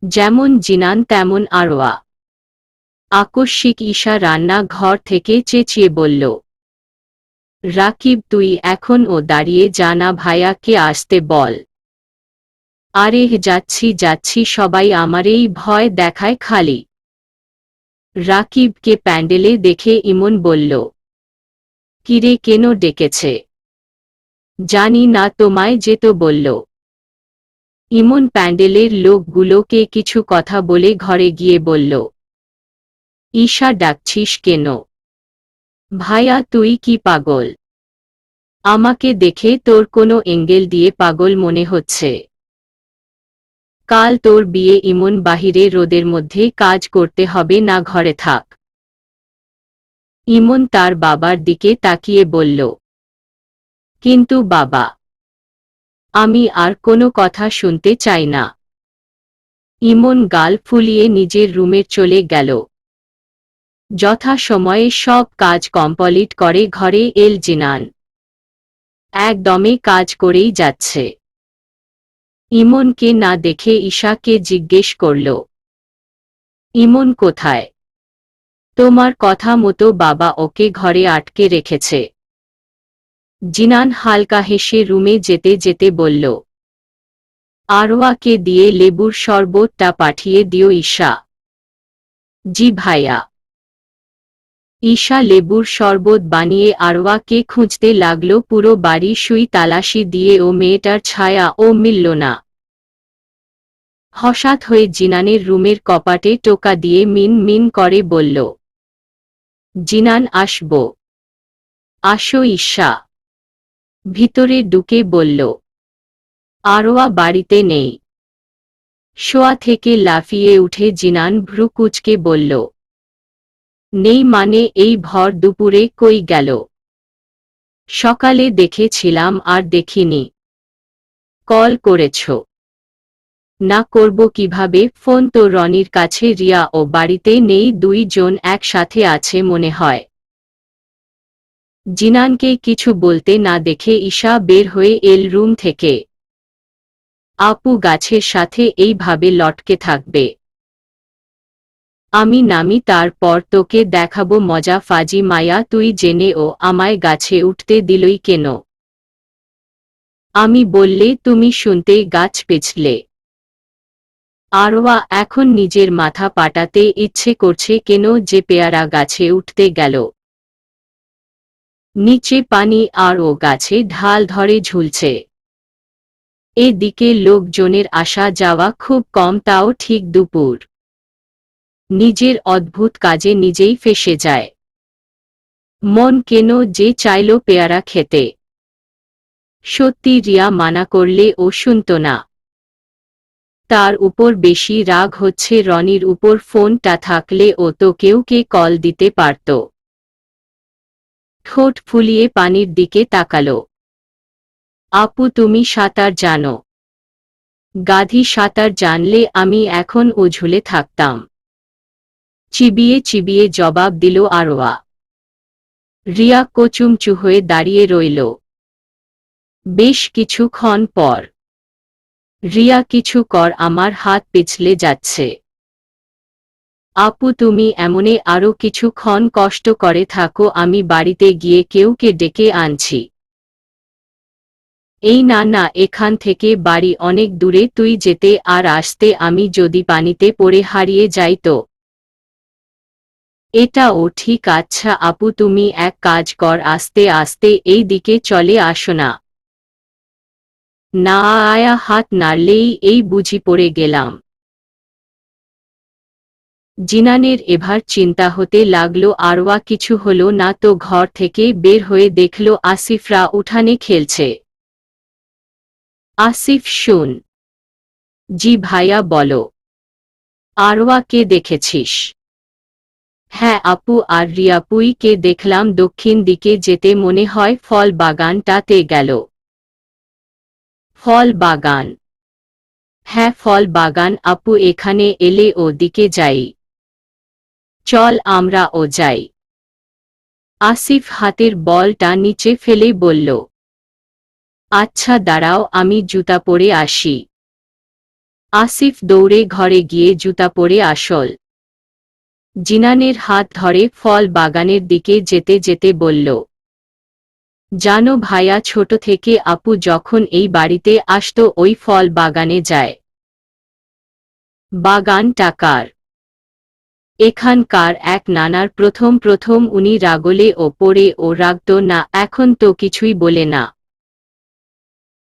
যেমন জিনান তেমন আরওয়া। আকস্মিক ঈশা রান্না ঘর থেকে চেঁচিয়ে বলল, রাকিব তুই এখন ও দাঁড়িয়ে জানা, ভাইয়াকে আসতে বল। আরে যাচ্ছি যাচ্ছি, সবাই আমারেই ভয় দেখায় খালি। রাকিবকে প্যান্ডেলে দেখে ইমন বলল, কিরে কেন ডেকেছে? জানি না, তোমায় যেত বলল। ইমন প্যান্ডেলের লোকগুলোকে কিছু কথা বলে ঘরে গিয়ে বলল, ঈশা ডাকছিস কেন? ভাইয়া তুই কি পাগল? আমাকে দেখে তোর কোনো এঙ্গেল দিয়ে পাগল মনে হচ্ছে? কাল তোর বিয়ে, ইমন বাহিরে রোদের মধ্যে কাজ করতে হবে না, ঘরে থাক। ইমন তার বাবার দিকে তাকিয়ে বলল, কিন্তু বাবা, আমি আর কোনো কথা শুনতে চাই না। ইমন গাল ফুলিয়ে নিজের রুমে চলে গেল। যথা সময়ে সব কাজ কমপ্লিট করে ঘরে এল জিনান। একদমে কাজ করেই যাচ্ছে। ইমনকে না দেখে ঈশাকে জিজ্ঞেস করল, ইমন কোথায়? তোমার কথা মতো বাবা ওকে ঘরে আটকে রেখেছে। জিনান হালকা হেসে রুমে যেতে যেতে বলল, আরওয়াকে দিয়ে লেবুর শরবতটা পাঠিয়ে দিও ঈশা। জি ভাইয়া। ঈশা লেবুর শরবত বানিয়ে আরওয়াকে খুঁজতে লাগলো। পুরো বাড়ি সুই তালাশি দিয়ে ও মেয়েটার ছায়া ও মিলল না। হঠাৎ হয়ে জিনানের রুমের কপাটে টোকা দিয়ে মিন মিন করে বলল, জিনান আসব। আসো ঈশা। ভিতরে ঢুকে বলল, আরওয়া বাড়িতে নেই। শোয়া থেকে লাফিয়ে উঠে জিনান ভ্রু কুঁচকে বলল, নেই মানে? এই ভর দুপুরে কই গেল? সকালে দেখেছিলাম আর দেখিনি। কল করেছ? না করব কিভাবে? ফোন তো রনির কাছে, রিয়া ও বাড়িতে নেই, 2 জন একসাথে আছে মনে হয়। জিনানকে কিছু বলতে না দেখে ঈশা বের হয়ে এল রুম থেকে। আপু গাছের সাথে এইভাবে লটকে থাকবে? আমি নামি, তারপর তোকে দেখাবো মজা। ফাজি মায়া তুই, জেনে ও আমায় গাছে উঠতে দিলই কেন? আমি বললে তুমি শুনতেই গাছ পেছলে। আরওয়া এখন নিজের মাথা পাটাতে ইচ্ছে করছে কেন যে পেয়ারা গাছে উঠতে গেল। নিচে পানি আর ও গাছে ঢাল ধরে ঝুলছে। এদিকে লোকজনের আসা যাওয়া খুব কম, তাও ঠিক দুপুর। নিজের অদ্ভুত কাজে নিজেই ফেঁসে যায়। মন কেন যে চাইল পেয়ারা খেতে। সত্যি রিয়া মানা করলে ও শুনত না। তার উপর বেশি রাগ হচ্ছে রনির উপর। ফোনটা থাকলে ও তো কেউকে কল দিতে পারত। ঠোঁট ফুলিয়ে পানির দিকে তাকালো। আপু তুমি সাঁতার জানো? গাধি, সাঁতার জানলে আমি এখন ঝুলে থাকতাম। চিবিয়ে চিবিয়ে জবাব দিল আরোয়া। রিয়া কোচুমচু হয়ে দাঁড়িয়ে রইল। বেশ কিছুক্ষণ পর, রিয়া কিছু কর, আমার হাত পিছলে যাচ্ছে। আপু তুমি এমনে আরো কিছুক্ষণ কষ্ট করে থাকো, আমি বাড়িতে গিয়ে কেউকে ডেকে আনছি। এই না না, এখান থেকে বাড়ি অনেক দূরে, তুই যেতে আর আসতে আমি যদি পানিতে পড়ে হারিয়ে যাই তো? এটাও ঠিক। আচ্ছা আপু তুমি এক কাজ কর, আস্তে আস্তে এই দিকে চলে আসো না। না আয়া হাত নাড়লেই এই বুঝি পড়ে গেলাম। জিনানের এবার চিন্তা হতে লাগলো আরওয়া কিছু হলো না তো। ঘর থেকে বের হয়ে দেখল আসিফরা উঠানে খেলছে। আসিফ শুন। জি ভাইয়া বলো। আরওয়াকে দেখেছিস? হ্যাঁ আপু, আর রিয়াপুইকে দেখলাম দক্ষিণ দিকে যেতে, মনে হয় ফল বাগানটাতে গেল। ফল বাগান? হ্যাঁ ফল বাগান। আপু এখানে এলে ও দিকে যাই। চল আমরা যাই। আসিফ হাতের বলটা নিচে ফেলে বলল। আচ্ছা দাঁড়াও, আমি জুতা পরে আসি। আসিফ দৌড়ে ঘরে গিয়ে জুতা পরে আসল। জিনানের হাত ধরে ফল বাগানের দিকে যেতে যেতে বলল, জানো ভাইয়া, ছোট থেকে আপু যখন এই বাড়িতে আসতো ওই ফল বাগানে যায়। বাগানটা কার? এখানকার এক নানার। প্রথম প্রথম উনি রাগলে পড়ে রাগত না, এখন তো কিছুই বলে না।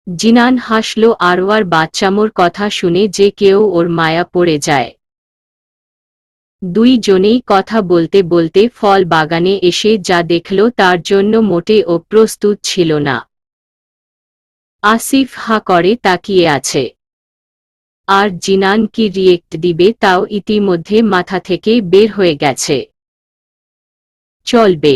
জিনান হাসল। আরওয়ার বাচ্চামোর কথা শুনে যে কেউ ওর মায়া পড়ে যায়। দুইজনেই কথা বলতে বলতে ফল বাগানে এসে যা দেখল তার জন্য মোটে প্রস্তুত ছিল না। আসিফ হা করে তাকিয়ে আছে। আর জিনান কি রিয়েক্ট দিবে তাও ইতিমধ্যে মাথা থেকে বের হয়ে গেছে। চলবে।